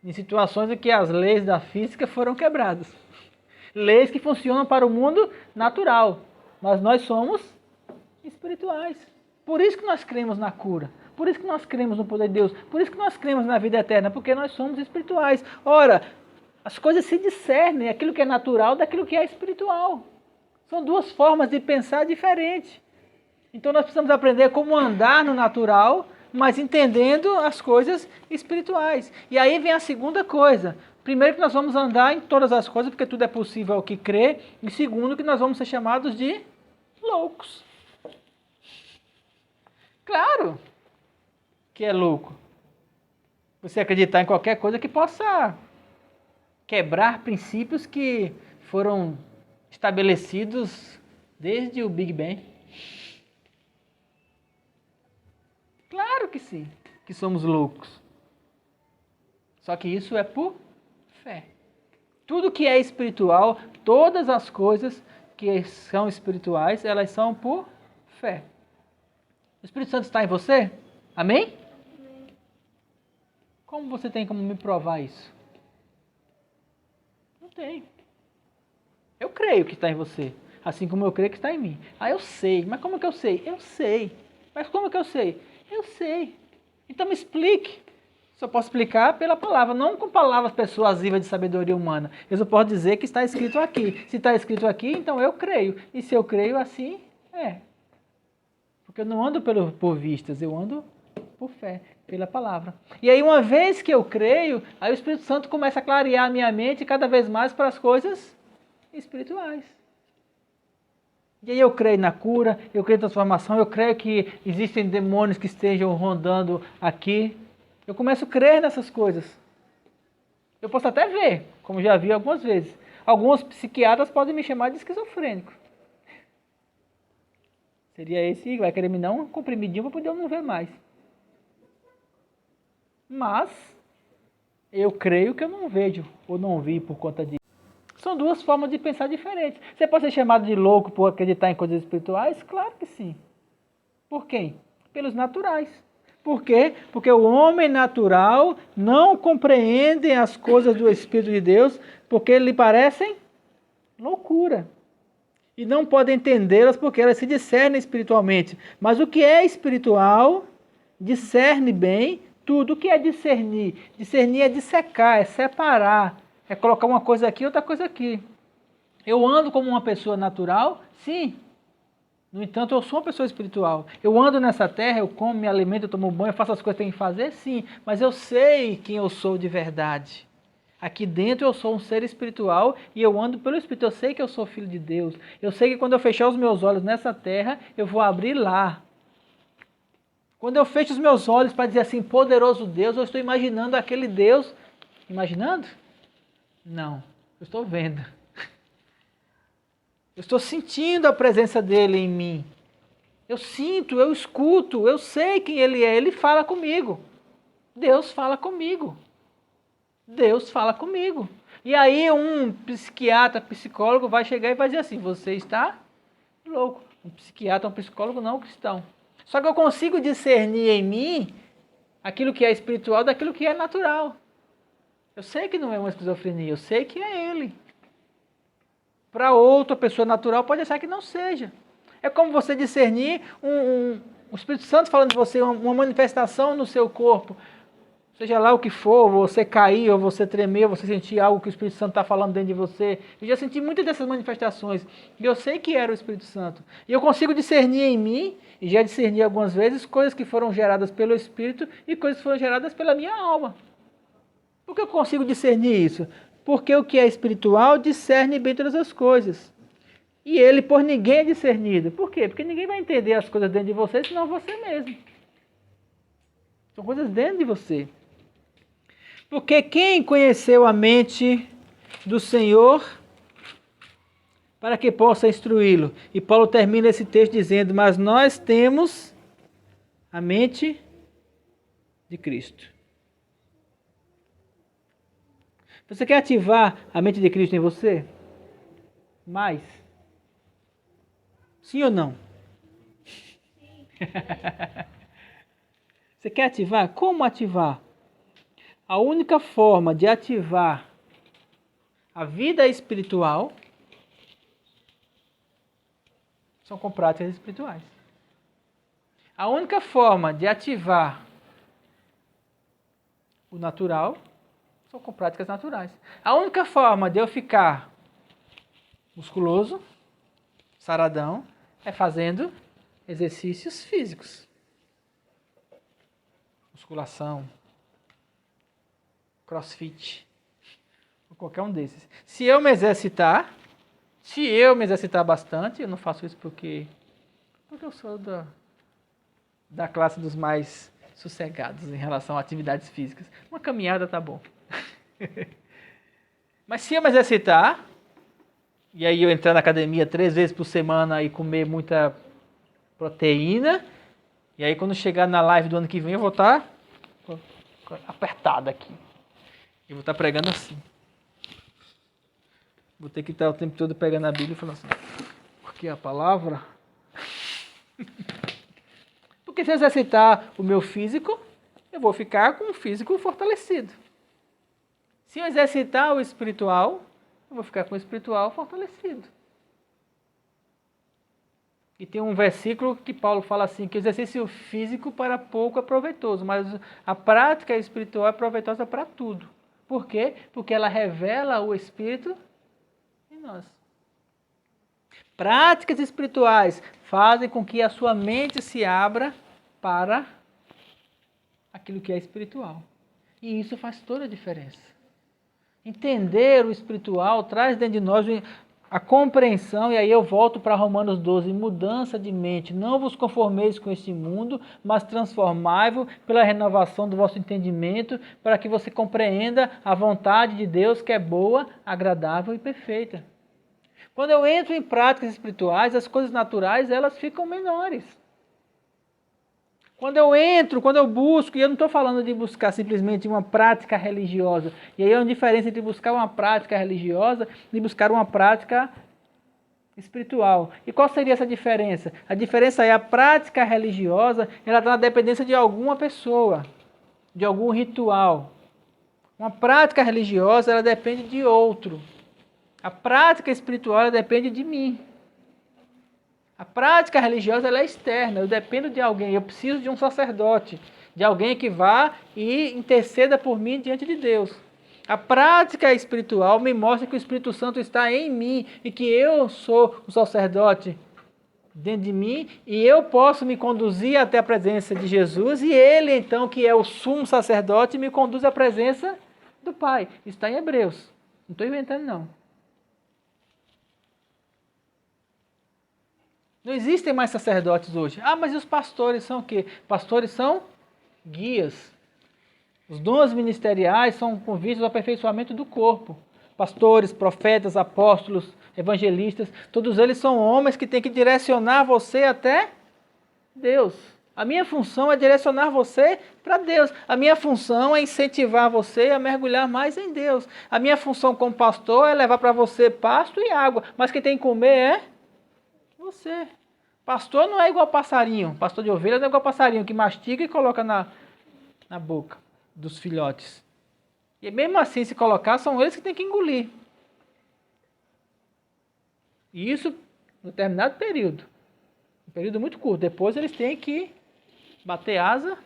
Em situações em que as leis da física foram quebradas. Leis que funcionam para o mundo natural. Mas nós somos espirituais. Por isso que nós cremos na cura. Por isso que nós cremos no poder de Deus. Por isso que nós cremos na vida eterna. Porque nós somos espirituais. Ora, as coisas se discernem. Aquilo que é natural daquilo que é espiritual. São duas formas de pensar diferentes. Então nós precisamos aprender como andar no natural, mas entendendo as coisas espirituais. E aí vem a segunda coisa. Primeiro que nós vamos andar em todas as coisas, porque tudo é possível ao que crê. E segundo que nós vamos ser chamados de loucos. Claro que é louco. Você acreditar em qualquer coisa que possa quebrar princípios que foram estabelecidos desde o Big Bang. Claro que sim, que somos loucos. Só que isso é por fé. Tudo que é espiritual, todas as coisas que são espirituais, elas são por fé. O Espírito Santo está em você? Amém? Como você tem como me provar isso? Não tem. Eu creio que está em você, assim como eu creio que está em mim. Ah, eu sei. Mas como que eu sei? Eu sei. Mas como que eu sei? Eu sei. Então me explique. Só posso explicar pela palavra, não com palavras persuasivas de sabedoria humana. Eu só posso dizer que está escrito aqui. Se está escrito aqui, então eu creio. E se eu creio, assim é. Porque eu não ando por vistas, eu ando por fé, pela palavra. E aí uma vez que eu creio, aí o Espírito Santo começa a clarear a minha mente cada vez mais para as coisas espirituais. E aí eu creio na cura, eu creio na transformação, eu creio que existem demônios que estejam rondando aqui. Eu começo a crer nessas coisas. Eu posso até ver, como já vi algumas vezes. Alguns psiquiatras podem me chamar de esquizofrênico. Seria esse que vai querer me dar um comprimidinho para poder eu não ver mais. Mas eu creio que eu não vejo ou não vi por conta disso. São duas formas de pensar diferentes. Você pode ser chamado de louco por acreditar em coisas espirituais? Claro que sim. Por quem? Pelos naturais. Por quê? Porque o homem natural não compreende as coisas do Espírito de Deus porque lhe parecem loucura. E não pode entendê-las porque elas se discernem espiritualmente. Mas o que é espiritual discerne bem tudo. O que é discernir? Discernir é dissecar, é separar, é colocar uma coisa aqui e outra coisa aqui. Eu ando como uma pessoa natural? Sim. No entanto, eu sou uma pessoa espiritual. Eu ando nessa terra, eu como, me alimento, eu tomo banho, eu faço as coisas que tenho que fazer? Sim. Mas eu sei quem eu sou de verdade. Aqui dentro eu sou um ser espiritual e eu ando pelo Espírito. Eu sei que eu sou filho de Deus. Eu sei que quando eu fechar os meus olhos nessa terra, eu vou abrir lá. Quando eu fecho os meus olhos para dizer assim, poderoso Deus, eu estou imaginando aquele Deus. Imaginando? Não, eu estou vendo. Eu estou sentindo a presença dele em mim. Eu sinto, eu escuto, eu sei quem ele é. Ele fala comigo. Deus fala comigo. Deus fala comigo. E aí um psiquiatra, psicólogo vai chegar e vai dizer assim, você está louco. Um psiquiatra, um psicólogo não cristão. Só que eu consigo discernir em mim aquilo que é espiritual daquilo que é natural. Eu sei que não é uma esquizofrenia, eu sei que é ele. Para outra pessoa natural pode achar que não seja. É como você discernir o Espírito Santo falando de você, uma manifestação no seu corpo. Seja lá o que for, você cair, ou você tremer, ou você sentir algo que o Espírito Santo está falando dentro de você. Eu já senti muitas dessas manifestações. E eu sei que era o Espírito Santo. E eu consigo discernir em mim, e já discerni algumas vezes, coisas que foram geradas pelo Espírito e coisas que foram geradas pela minha alma. Por que eu consigo discernir isso? Porque o que é espiritual discerne bem todas as coisas. E ele por ninguém é discernido. Por quê? Porque ninguém vai entender as coisas dentro de você, senão você mesmo. São coisas dentro de você. Porque quem conheceu a mente do Senhor para que possa instruí-lo? E Paulo termina esse texto dizendo: mas nós temos a mente de Cristo. Você quer ativar a mente de Cristo em você? Mais? Sim ou não? Você quer ativar? Como ativar? A única forma de ativar a vida espiritual são com práticas espirituais. A única forma de ativar o natural são com práticas naturais. A única forma de eu ficar musculoso, saradão, é fazendo exercícios físicos. Musculação, crossfit, ou qualquer um desses. Se eu me exercitar bastante, eu não faço isso porque eu sou da classe dos mais sossegados em relação a atividades físicas. Uma caminhada tá bom. Mas se eu me exercitar, e aí eu entrar na academia 3 vezes por semana e comer muita proteína, e aí quando chegar na live do ano que vem eu vou estar apertado aqui. Eu vou estar pregando assim. Vou ter que estar o tempo todo pegando a Bíblia e falando assim, porque a palavra... Porque se eu exercitar o meu físico, eu vou ficar com o físico fortalecido. Se eu exercitar o espiritual, eu vou ficar com o espiritual fortalecido. E tem um versículo que Paulo fala assim, que o exercício físico para pouco é proveitoso, mas a prática espiritual é proveitosa para tudo. Por quê? Porque ela revela o Espírito em nós. Práticas espirituais fazem com que a sua mente se abra para aquilo que é espiritual. E isso faz toda a diferença. Entender o espiritual traz dentro de nós a compreensão, e aí eu volto para Romanos 12, mudança de mente. Não vos conformeis com este mundo, mas transformai-vos pela renovação do vosso entendimento, para que você compreenda a vontade de Deus, que é boa, agradável e perfeita. Quando eu entro em práticas espirituais, as coisas naturais, elas ficam menores. Quando eu busco, e eu não estou falando de buscar simplesmente uma prática religiosa, e aí é uma diferença entre buscar uma prática religiosa e buscar uma prática espiritual. E qual seria essa diferença? A diferença é a prática religiosa, ela está na dependência de alguma pessoa, de algum ritual. Uma prática religiosa, ela depende de outro. A prática espiritual, ela depende de mim. A prática religiosa ela é externa, eu dependo de alguém, eu preciso de um sacerdote, de alguém que vá e interceda por mim diante de Deus. A prática espiritual me mostra que o Espírito Santo está em mim e que eu sou o sacerdote dentro de mim e eu posso me conduzir até a presença de Jesus e ele então, que é o sumo sacerdote, me conduz à presença do Pai. Isso está em Hebreus, não estou inventando não. Não existem mais sacerdotes hoje. Ah, mas e os pastores são o quê? Pastores são guias. Os dons ministeriais são convites ao aperfeiçoamento do corpo. Pastores, profetas, apóstolos, evangelistas, todos eles são homens que têm que direcionar você até Deus. A minha função é direcionar você para Deus. A minha função é incentivar você a mergulhar mais em Deus. A minha função como pastor é levar para você pasto e água. Mas quem tem que comer é você. Pastor não é igual passarinho. Pastor de ovelha não é igual passarinho que mastiga e coloca na boca dos filhotes. E mesmo assim, se colocar, são eles que têm que engolir. E isso em um determinado período. Um período muito curto. Depois eles têm que bater asa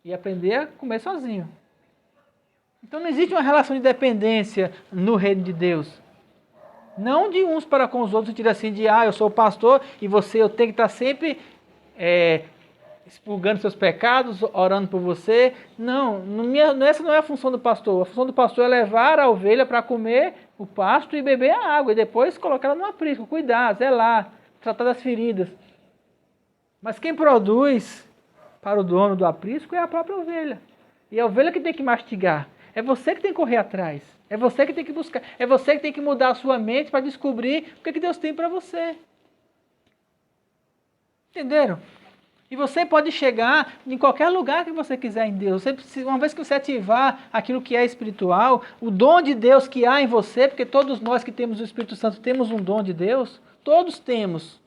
e aprender a comer sozinho. Então não existe uma relação de dependência no reino de Deus. Não de uns para com os outros, tira assim de, eu sou o pastor e eu tenho que estar sempre expurgando seus pecados, orando por você. Não, essa não é a função do pastor. A função do pastor é levar a ovelha para comer o pasto e beber a água, e depois colocar ela no aprisco, cuidar, zelar, tratar das feridas. Mas quem produz para o dono do aprisco é a própria ovelha. E é a ovelha que tem que mastigar. É você que tem que correr atrás. É você que tem que buscar. É você que tem que mudar a sua mente para descobrir o que Deus tem para você. Entenderam? E você pode chegar em qualquer lugar que você quiser em Deus. Uma vez que você ativar aquilo que é espiritual, o dom de Deus que há em você, porque todos nós que temos o Espírito Santo temos um dom de Deus, todos temos.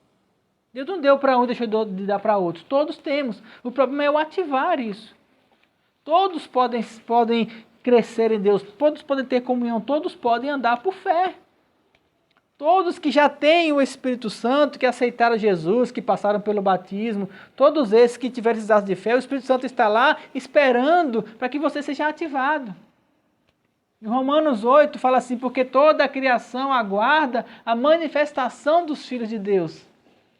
Deus não deu para um e deixou de dar para outros. Todos temos. O problema é o ativar isso. Todos podem crescer em Deus, todos podem ter comunhão, todos podem andar por fé. Todos que já têm o Espírito Santo, que aceitaram Jesus, que passaram pelo batismo, todos esses que tiveram esses atos de fé, o Espírito Santo está lá esperando para que você seja ativado. Em Romanos 8 fala assim, porque toda a criação aguarda a manifestação dos filhos de Deus.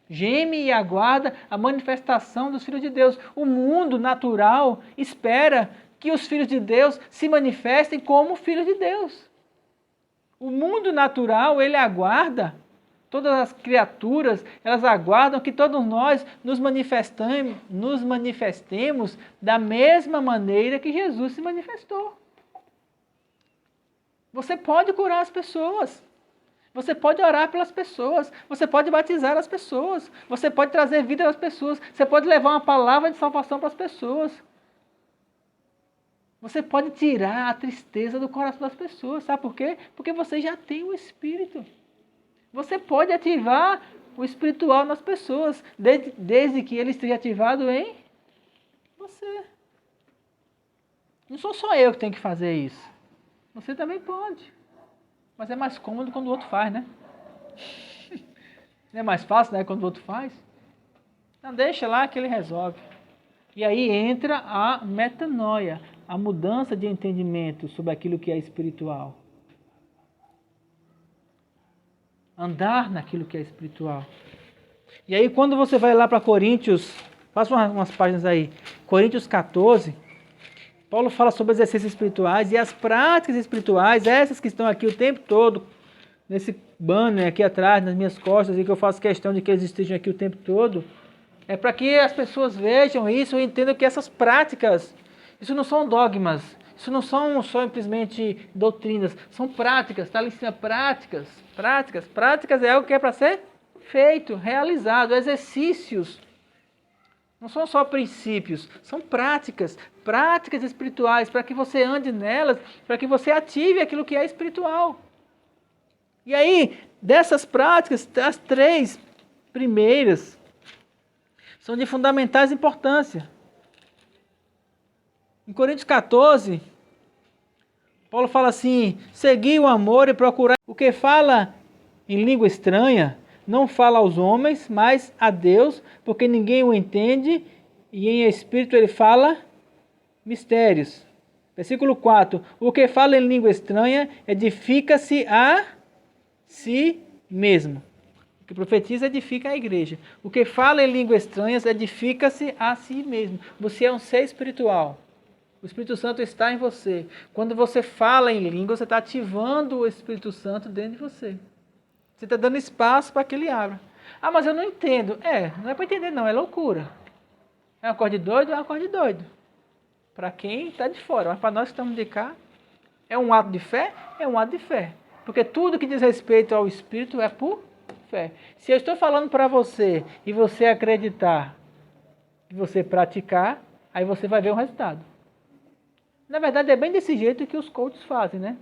Geme e aguarda a manifestação dos filhos de Deus. O mundo natural espera que os filhos de Deus se manifestem como filhos de Deus. O mundo natural, ele aguarda, todas as criaturas, elas aguardam que todos nós nos manifestemos da mesma maneira que Jesus se manifestou. Você pode curar as pessoas. Você pode orar pelas pessoas, você pode batizar as pessoas, você pode trazer vida às pessoas, você pode levar uma palavra de salvação para as pessoas. Você pode tirar a tristeza do coração das pessoas, sabe por quê? Porque você já tem o Espírito. Você pode ativar o espiritual nas pessoas, desde que ele esteja ativado em você. Não sou só eu que tenho que fazer isso. Você também pode. Mas é mais cômodo quando o outro faz, né? Não é mais fácil, né, quando o outro faz? Então deixa lá que ele resolve. E aí entra a metanoia, a mudança de entendimento sobre aquilo que é espiritual. Andar naquilo que é espiritual. E aí quando você vai lá para Coríntios, passa umas páginas aí, Coríntios 14, Paulo fala sobre os exercícios espirituais e as práticas espirituais, essas que estão aqui o tempo todo, nesse banner aqui atrás, nas minhas costas, e que eu faço questão de que eles estejam aqui o tempo todo, é para que as pessoas vejam isso e entendam que essas práticas, isso não são dogmas, isso não são só simplesmente doutrinas, são práticas, está ali em cima, práticas. Práticas é algo que é para ser feito, realizado, exercícios. Não são só princípios, são práticas espirituais, para que você ande nelas, para que você ative aquilo que é espiritual. E aí, dessas práticas, as 3 primeiras são de fundamentais importância. Em Coríntios 14, Paulo fala assim, segui o amor e procurar o que fala em língua estranha, não fala aos homens, mas a Deus, porque ninguém o entende, e em espírito ele fala mistérios. Versículo 4. O que fala em língua estranha edifica-se a si mesmo. O que profetiza edifica a igreja. O que fala em línguas estranhas edifica-se a si mesmo. Você é um ser espiritual. O Espírito Santo está em você. Quando você fala em língua, você está ativando o Espírito Santo dentro de você. Você está dando espaço para que ele abra. Ah, mas eu não entendo. Não é para entender não, é loucura. É um acorde doido, é um acorde doido. Para quem está de fora, mas para nós que estamos de cá, é um ato de fé? É um ato de fé. Porque tudo que diz respeito ao Espírito é por fé. Se eu estou falando para você e você acreditar, e você praticar, aí você vai ver o resultado. Na verdade é bem desse jeito que os coaches fazem, né?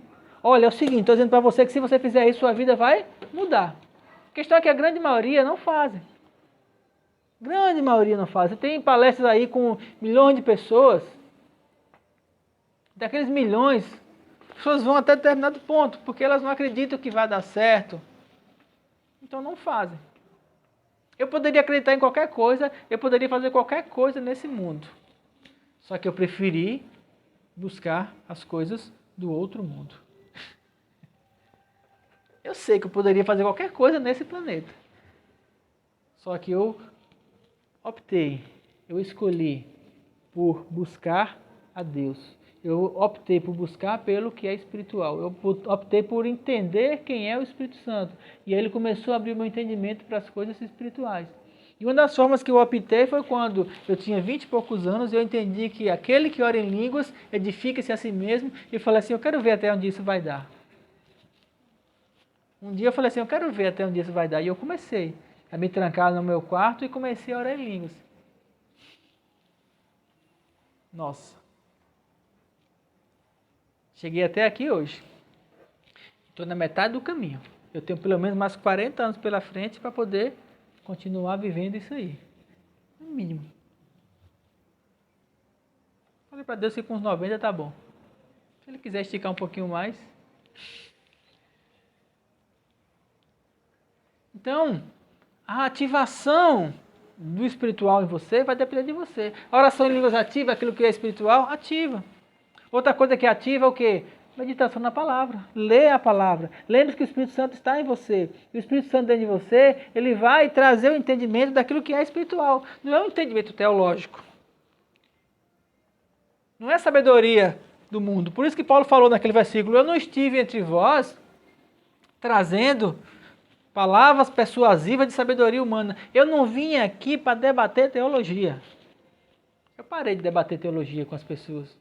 Olha, é o seguinte, estou dizendo para você que se você fizer isso, sua vida vai mudar. A questão é que a grande maioria não fazem. Grande maioria não faz. Você tem palestras aí com milhões de pessoas. Daqueles milhões, as pessoas vão até determinado ponto, porque elas não acreditam que vai dar certo. Então não fazem. Eu poderia acreditar em qualquer coisa, eu poderia fazer qualquer coisa nesse mundo. Só que eu preferi buscar as coisas do outro mundo. Eu sei que eu poderia fazer qualquer coisa nesse planeta. Só que eu escolhi por buscar a Deus. Eu optei por buscar pelo que é espiritual. Eu optei por entender quem é o Espírito Santo. E aí ele começou a abrir o meu entendimento para as coisas espirituais. E uma das formas que eu optei foi quando eu tinha 20 e poucos anos e eu entendi que aquele que ora em línguas edifica-se a si mesmo e falei assim, eu quero ver até onde isso vai dar. Um dia eu falei assim, eu quero ver até onde isso vai dar. E eu comecei a me trancar no meu quarto e comecei a orar em línguas. Nossa. Cheguei até aqui hoje. Estou na metade do caminho. Eu tenho pelo menos mais 40 anos pela frente para poder continuar vivendo isso aí. No mínimo. Falei para Deus que com uns 90 tá bom. Se Ele quiser esticar um pouquinho mais. Então, a ativação do espiritual em você vai depender de você. A oração em línguas ativa, aquilo que é espiritual, ativa. Outra coisa que ativa é o quê? Meditação na palavra. Lê a palavra. Lembre-se que o Espírito Santo está em você. E o Espírito Santo dentro de você, ele vai trazer o entendimento daquilo que é espiritual. Não é um entendimento teológico. Não é sabedoria do mundo. Por isso que Paulo falou naquele versículo, eu não estive entre vós trazendo palavras persuasivas de sabedoria humana. Eu não vim aqui para debater teologia. Eu parei de debater teologia com as pessoas.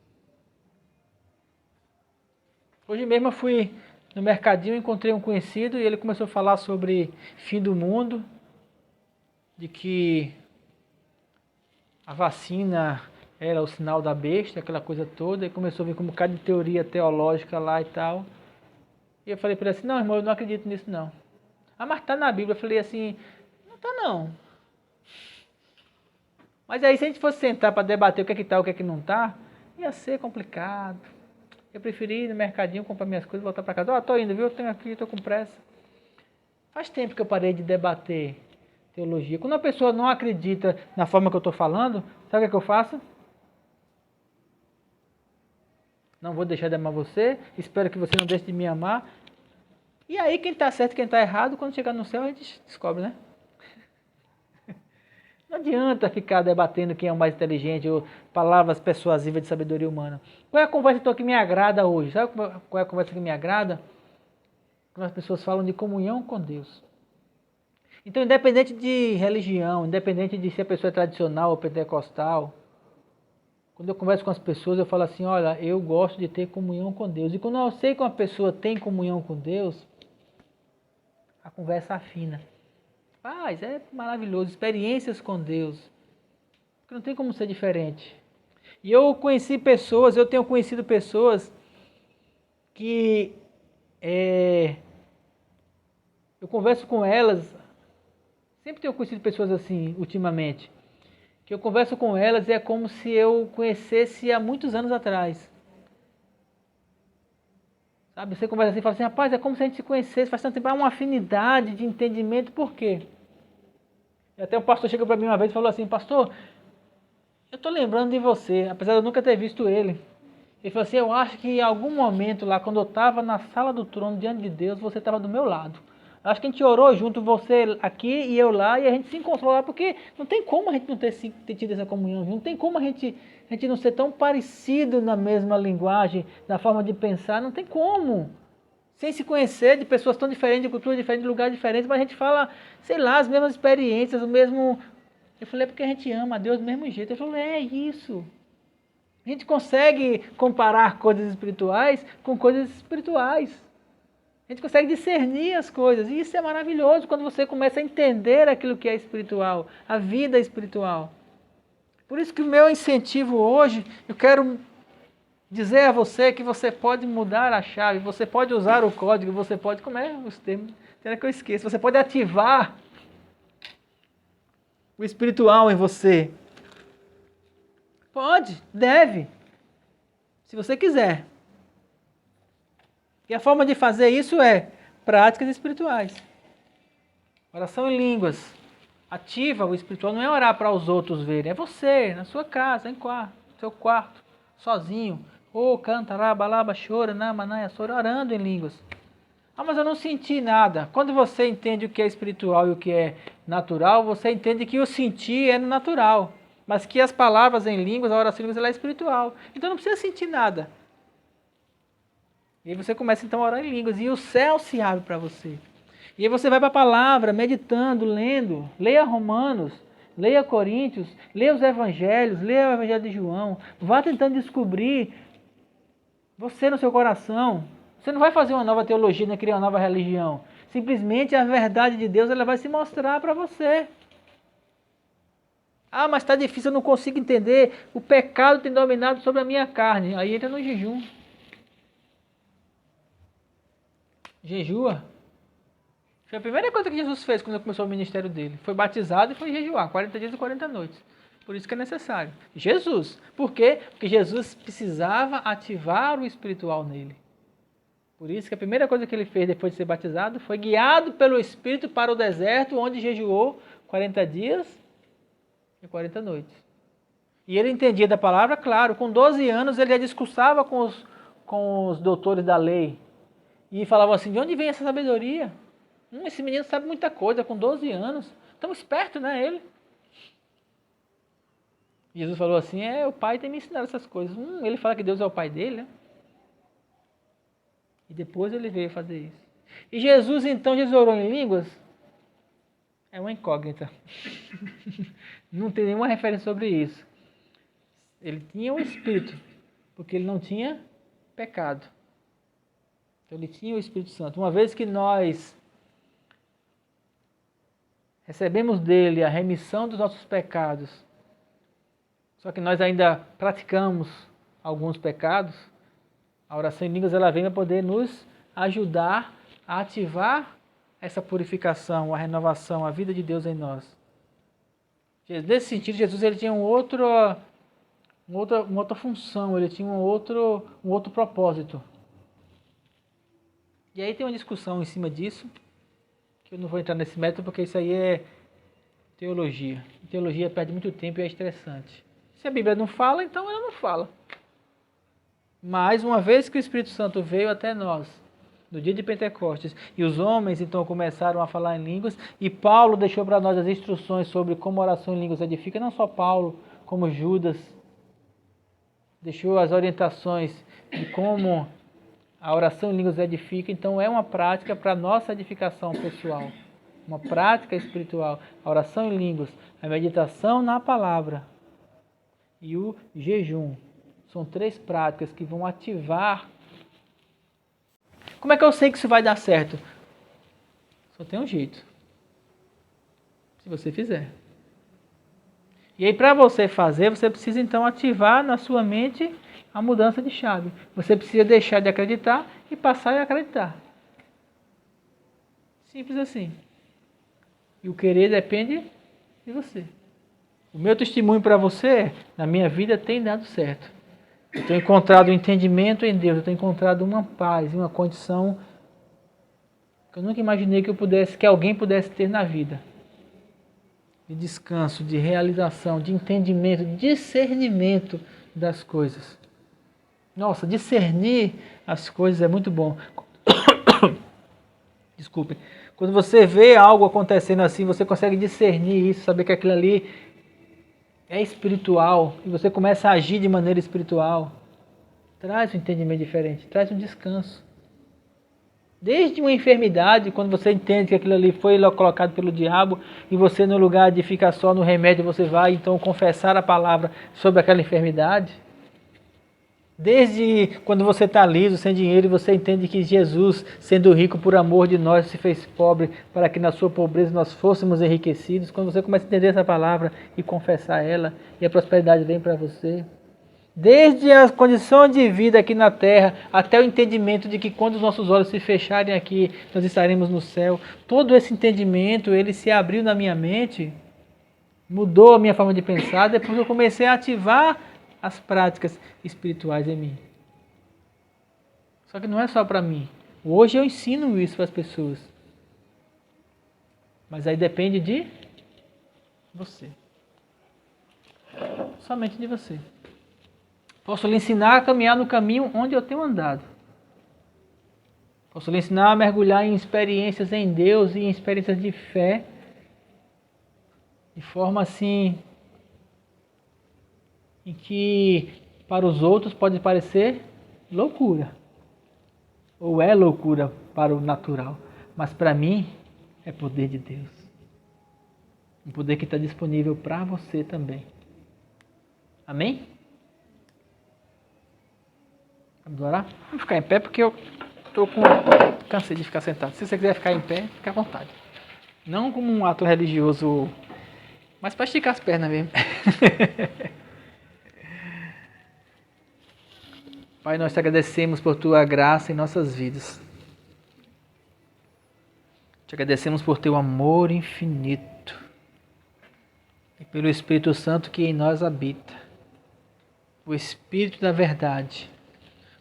Hoje mesmo eu fui no mercadinho, encontrei um conhecido e ele começou a falar sobre fim do mundo, de que a vacina era o sinal da besta, aquela coisa toda, e começou a vir com um bocado de teoria teológica lá e tal. E eu falei para ele assim, não, irmão, eu não acredito nisso não. Ah, mas tá na Bíblia. Eu falei assim, não tá não. Mas aí se a gente fosse sentar para debater o que é que tá, o que é que não tá, ia ser complicado. Eu preferi ir no mercadinho, comprar minhas coisas e voltar para casa. Ó, tô indo, viu? Eu tenho aqui, tô com pressa. Faz tempo que eu parei de debater teologia. Quando a pessoa não acredita na forma que eu estou falando, sabe o que eu faço? Não vou deixar de amar você, espero que você não deixe de me amar. E aí quem está certo e quem está errado, quando chegar no céu a gente descobre, né? Não adianta ficar debatendo quem é o mais inteligente ou palavras persuasivas de sabedoria humana. Qual é a conversa então que me agrada hoje? Sabe qual é a conversa que me agrada? Quando as pessoas falam de comunhão com Deus. Então, independente de religião, independente de se a pessoa é tradicional ou pentecostal, quando eu converso com as pessoas, eu falo assim, olha, eu gosto de ter comunhão com Deus. E quando eu sei que uma pessoa tem comunhão com Deus, a conversa afina. Paz, é maravilhoso, experiências com Deus. Porque não tem como ser diferente. E eu tenho conhecido pessoas que eu converso com elas, sempre tenho conhecido pessoas assim, ultimamente, que eu converso com elas e é como se eu conhecesse há muitos anos atrás. Sabe, você conversa assim e fala assim, rapaz, é como se a gente se conhecesse, faz tanto tempo, há uma afinidade de entendimento, por quê? E até um pastor chegou para mim uma vez e falou assim, pastor, eu estou lembrando de você, apesar de eu nunca ter visto ele. Ele falou assim, eu acho que em algum momento lá, quando eu estava na sala do trono, diante de Deus, você estava do meu lado. Acho que a gente orou junto, você aqui e eu lá, e a gente se encontrou lá, porque não tem como a gente não ter tido essa comunhão junto, não tem como a gente não ser tão parecido na mesma linguagem, na forma de pensar, não tem como. Sem se conhecer, de pessoas tão diferentes, de culturas diferentes, de lugares diferentes, mas a gente fala, sei lá, as mesmas experiências, o mesmo... Eu falei, é porque a gente ama a Deus do mesmo jeito. Ele falou, é isso. A gente consegue comparar coisas espirituais com coisas espirituais. A gente consegue discernir as coisas. E isso é maravilhoso quando você começa a entender aquilo que é espiritual, a vida espiritual. Por isso que o meu incentivo hoje, eu quero dizer a você que você pode mudar a chave, você pode usar o código, você pode... Como é os termos? Será que eu esqueço? Você pode ativar o espiritual em você. Pode, deve, se você quiser. E a forma de fazer isso é práticas espirituais. Oração em línguas. Ativa o espiritual, não é orar para os outros verem, é você, na sua casa, no seu quarto, sozinho. Ou canta, rabalaba, chora, namanaia, sora, orando em línguas. Ah, mas eu não senti nada. Quando você entende o que é espiritual e o que é natural, você entende que o sentir é no natural. Mas que as palavras em línguas, a oração em línguas, ela é espiritual. Então não precisa sentir nada. E aí você começa então a orar em línguas e o céu se abre para você. E aí você vai para a palavra, meditando, lendo. Leia Romanos. leia Coríntios, leia os evangelhos, leia o evangelho de João, vá tentando descobrir você no seu coração. Você não vai fazer uma nova teologia, nem criar uma nova religião. Simplesmente a verdade de Deus ela vai se mostrar para você. Ah, mas está difícil, eu não consigo entender. O pecado tem dominado sobre a minha carne. Aí entra no jejum. Jejua. Foi a primeira coisa que Jesus fez quando começou o ministério dele. Foi batizado e foi jejuar, 40 dias e 40 noites. Por isso que é necessário. Jesus. Por quê? Porque Jesus precisava ativar o espiritual nele. Por isso que a primeira coisa que ele fez depois de ser batizado foi guiado pelo Espírito para o deserto, onde jejuou 40 dias e 40 noites. E ele entendia da palavra, claro. Com 12 anos ele já discursava com os doutores da lei. E falava assim, de onde vem essa sabedoria? Esse menino sabe muita coisa, com 12 anos. Tão esperto, né, ele? Jesus falou assim, o pai tem me ensinado essas coisas. Ele fala que Deus é o pai dele, né? E depois ele veio fazer isso. E Jesus, então, Jesus orou em línguas? É uma incógnita. Não tem nenhuma referência sobre isso. Ele tinha o Espírito, porque ele não tinha pecado. Então ele tinha o Espírito Santo. Uma vez que nós recebemos dele a remissão dos nossos pecados, só que nós ainda praticamos alguns pecados, a oração em línguas ela vem para poder nos ajudar a ativar essa purificação, a renovação, a vida de Deus em nós. Nesse sentido, Jesus ele tinha uma outra função, ele tinha um outro propósito. E aí tem uma discussão em cima disso, que eu não vou entrar nesse método porque isso aí é teologia. Teologia perde muito tempo e é estressante. Se a Bíblia não fala, então ela não fala. Mas uma vez que o Espírito Santo veio até nós, no dia de Pentecostes, e os homens então começaram a falar em línguas, e Paulo deixou para nós as instruções sobre como a oração em línguas edifica, não só Paulo, como Judas, deixou as orientações de como a oração em línguas edifica, então é uma prática para a nossa edificação pessoal, uma prática espiritual, a oração em línguas, a meditação na palavra e o jejum. São 3 práticas que vão ativar. Como é que eu sei que isso vai dar certo? Só tem um jeito. Se você fizer. E aí para você fazer, você precisa então ativar na sua mente a mudança de chave. Você precisa deixar de acreditar e passar a acreditar. Simples assim. E o querer depende de você. O meu testemunho para você é, na minha vida tem dado certo. Eu tenho encontrado um entendimento em Deus, eu tenho encontrado uma paz e uma condição que eu nunca imaginei que alguém pudesse ter na vida. De descanso, de realização, de entendimento, de discernimento das coisas. Nossa, discernir as coisas é muito bom. Desculpe. Quando você vê algo acontecendo assim, você consegue discernir isso, saber que aquilo ali é espiritual, e você começa a agir de maneira espiritual. Traz um entendimento diferente, traz um descanso. Desde uma enfermidade, quando você entende que aquilo ali foi colocado pelo diabo, e você no lugar de ficar só no remédio, você vai então confessar a palavra sobre aquela enfermidade. Desde quando você está liso, sem dinheiro, e você entende que Jesus, sendo rico por amor de nós, se fez pobre para que na sua pobreza nós fôssemos enriquecidos. Quando você começa a entender essa palavra e confessar ela, e a prosperidade vem para você. Desde a condição de vida aqui na terra, até o entendimento de que quando os nossos olhos se fecharem aqui, nós estaremos no céu. Todo esse entendimento, ele se abriu na minha mente, mudou a minha forma de pensar, depois eu comecei a ativar as práticas espirituais em mim. Só que não é só para mim. Hoje eu ensino isso para as pessoas. Mas aí depende de você. Somente de você. Posso lhe ensinar a caminhar no caminho onde eu tenho andado. Posso lhe ensinar a mergulhar em experiências em Deus e em experiências de fé. De forma assim, em que para os outros pode parecer loucura. Ou é loucura para o natural. Mas para mim é poder de Deus. Um poder que está disponível para você também. Amém? Vamos orar? Vamos ficar em pé porque eu cansei de ficar sentado. Se você quiser ficar em pé, fica à vontade. Não como um ato religioso, mas para esticar as pernas mesmo. Pai, nós te agradecemos por tua graça em nossas vidas. Te agradecemos por teu amor infinito e pelo Espírito Santo que em nós habita. O Espírito da verdade,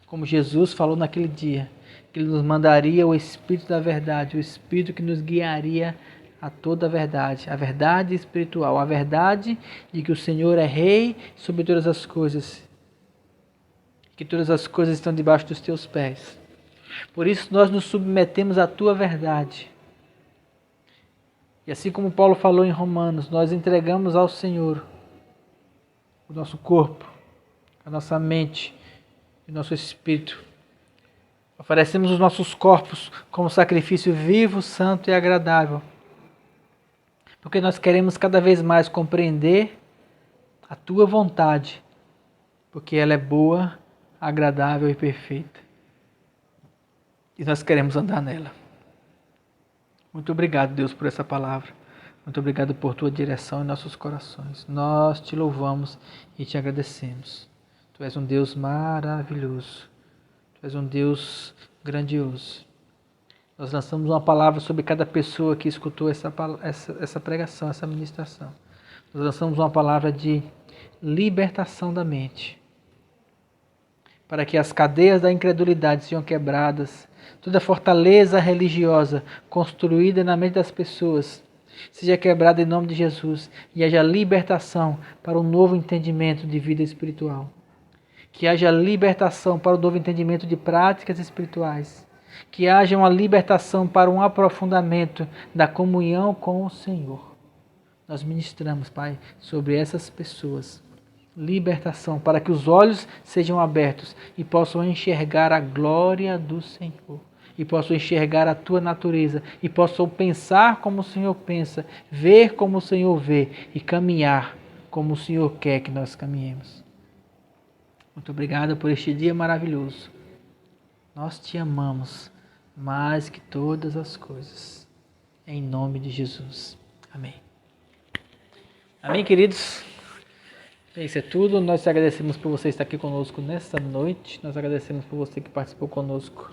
como Jesus falou naquele dia, que Ele nos mandaria o Espírito da verdade, o Espírito que nos guiaria a toda a verdade espiritual, a verdade de que o Senhor é Rei sobre todas as coisas, que todas as coisas estão debaixo dos teus pés. Por isso nós nos submetemos à tua verdade. E assim como Paulo falou em Romanos, nós entregamos ao Senhor o nosso corpo, a nossa mente e o nosso espírito. Oferecemos os nossos corpos como sacrifício vivo, santo e agradável. Porque nós queremos cada vez mais compreender a tua vontade, porque ela é boa, agradável e perfeita. E nós queremos andar nela. Muito obrigado, Deus, por essa palavra. Muito obrigado por tua direção em nossos corações. Nós te louvamos e te agradecemos. Tu és um Deus maravilhoso. Tu és um Deus grandioso. Nós lançamos uma palavra sobre cada pessoa que escutou essa pregação, essa ministração. Nós lançamos uma palavra de libertação da mente, para que as cadeias da incredulidade sejam quebradas, toda fortaleza religiosa construída na mente das pessoas seja quebrada em nome de Jesus e haja libertação para um novo entendimento de vida espiritual. Que haja libertação para o novo entendimento de práticas espirituais. Que haja uma libertação para um aprofundamento da comunhão com o Senhor. Nós ministramos, Pai, sobre essas pessoas. Libertação para que os olhos sejam abertos e possam enxergar a glória do Senhor. E possam enxergar a tua natureza. E possam pensar como o Senhor pensa. Ver como o Senhor vê. E caminhar como o Senhor quer que nós caminhemos. Muito obrigado por este dia maravilhoso. Nós te amamos mais que todas as coisas. Em nome de Jesus. Amém. Amém, queridos? Isso é tudo. Nós te agradecemos por você estar aqui conosco nesta noite. Nós agradecemos por você que participou conosco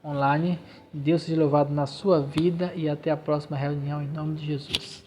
online. Deus seja louvado na sua vida e até a próxima reunião em nome de Jesus.